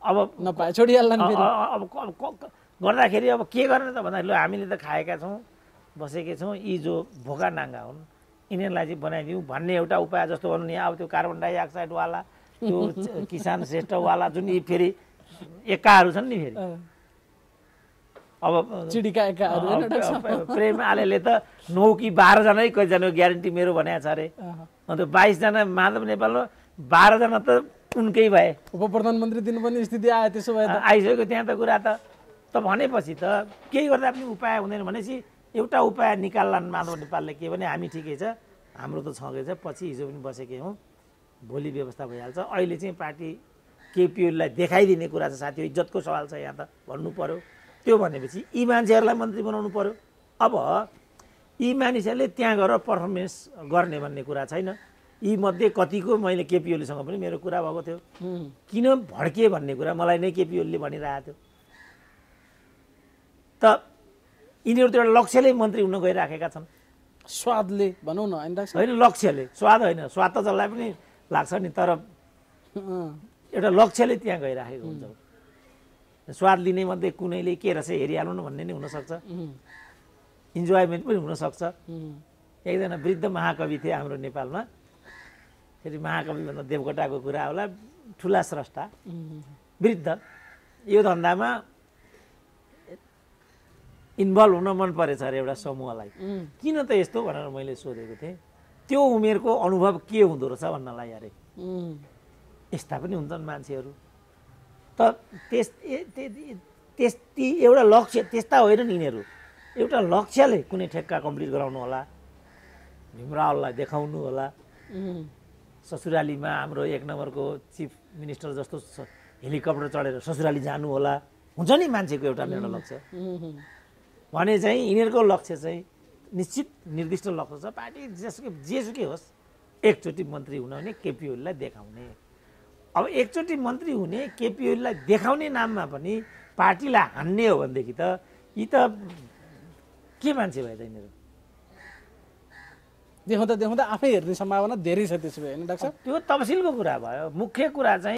Speaker 2: अब
Speaker 1: नपाए छोडिहाल्लान् फेरि।
Speaker 2: अब गर्दाखेरि अब के गर्ने त भन्दाखेरि हामीले त खाएका छौँ, बसेकै छौँ, यी जो भोका नाङ्गा हुन् यिनीहरूलाई चाहिँ बनाइदिउँ भन्ने एउटा उपाय जस्तो भनौँ नि। अब त्यो कार्बन डाइअक्साइडवाला, त्यो किसान श्रेष्ठवाला जुन यी फेरि एकाहरू छन् नि, फेरि अब
Speaker 1: चिडिका एकाहरू
Speaker 2: प्रेम आलेले त 9 कि 12 जना कतिजना ग्यारेन्टी मेरो भनेको छ अरे। अन्त 22 जना माधव नेपालमा 12 जना त उनकै भए,
Speaker 1: उप प्रधानमन्त्री दिनुपर्ने स्थिति आयो। त्यसो भए त
Speaker 2: आइसक्यो त्यहाँ त कुरा त भनेपछि त केही गर्दा पनि उपाय हुँदैन भनेपछि एउटा उपाय निकाल्लान् माधव नेपालले के भने हामी ठिकै छ, हाम्रो त छँदै छ, पछि हिजो पनि बसेकै हौँ, भोलि व्यवस्था भइहाल्छ। अहिले चाहिँ पार्टी केपी ओलीलाई देखाइदिने कुरा छ साथी, इज्जतको सवाल छ यहाँ त भन्नु पर्यो। त्यो भनेपछि यी मान्छेहरूलाई मन्त्री बनाउनु पर्यो। अब यी मानिसहरूले त्यहाँ गएर पर्फर्मेन्स गर्ने भन्ने कुरा छैन। यी मध्ये कतिको मैले केपी ओलीसँग पनि मेरो कुरा भएको थियो, किन भड्के भन्ने कुरा मलाई नै केपी ओलीले भनिरहेको थियो। त यिनीहरू त एउटा लक्ष्यले मन्त्री हुन गइराखेका छन्,
Speaker 1: स्वादले भनौँ न
Speaker 2: होइन, लक्ष्यले, स्वाद होइन, स्वाद त जसलाई पनि लाग्छ नि, तर एउटा लक्ष्यले त्यहाँ गइराखेको हुन्छ। स्वाद लिने मध्ये कुनैले के रहेछ हेरिहाल्नु न भन्ने नै हुनसक्छ, इन्जोयमेन्ट पनि हुनसक्छ। एकजना वृद्ध महाकवि थिए हाम्रो नेपालमा, फेरि महाकवि भन्दा देवकोटाको कुरा होला, ठुला स्रष्टा वृद्ध, यो धन्दामा इन्भल्भ हुन मन परेछ अरे एउटा समूहलाई। किन त यस्तो भनेर मैले सोधेको थिएँ। त्यो उमेरको अनुभव के हुँदो रहेछ भन्नलाई अरे। यस्ता पनि हुन्छन् मान्छेहरू। त त्यति एउटा लक्ष्य, त्यस्ता होइन नि यिनीहरू, एउटा लक्ष्यले कुनै ठेक्का कम्प्लिट गराउनु होला, भीमरावलाई देखाउनु होला, ससुरालीमा हाम्रो 1 नम्बरको चिफ मिनिस्टर जस्तो हेलिकप्टर चढेर ससुराली जानु होला, हुन्छ नि मान्छेको एउटा एउटा लक्ष्य भने चाहिँ यिनीहरूको लक्ष्य चाहिँ निश्चित निर्दिष्ट लक्ष्य छ। पार्टी जेसुकै होस् एकचोटि मन्त्री हुन भने केपी ओलीलाई देखाउने। अब एकचोटि मन्त्री हुने केपी ओलीलाई देखाउने नाममा पनि पार्टीलाई हान्ने हो भनेदेखि त यी त के मान्छे भए त यिनीहरू?
Speaker 1: देखाउँदा देखाउँदा आफै हेर्ने सम्भावना धेरै छ त्यसो भए होइन डाक्टर साहब?
Speaker 2: त्यो तफसिलको कुरा भयो। मुख्य कुरा चाहिँ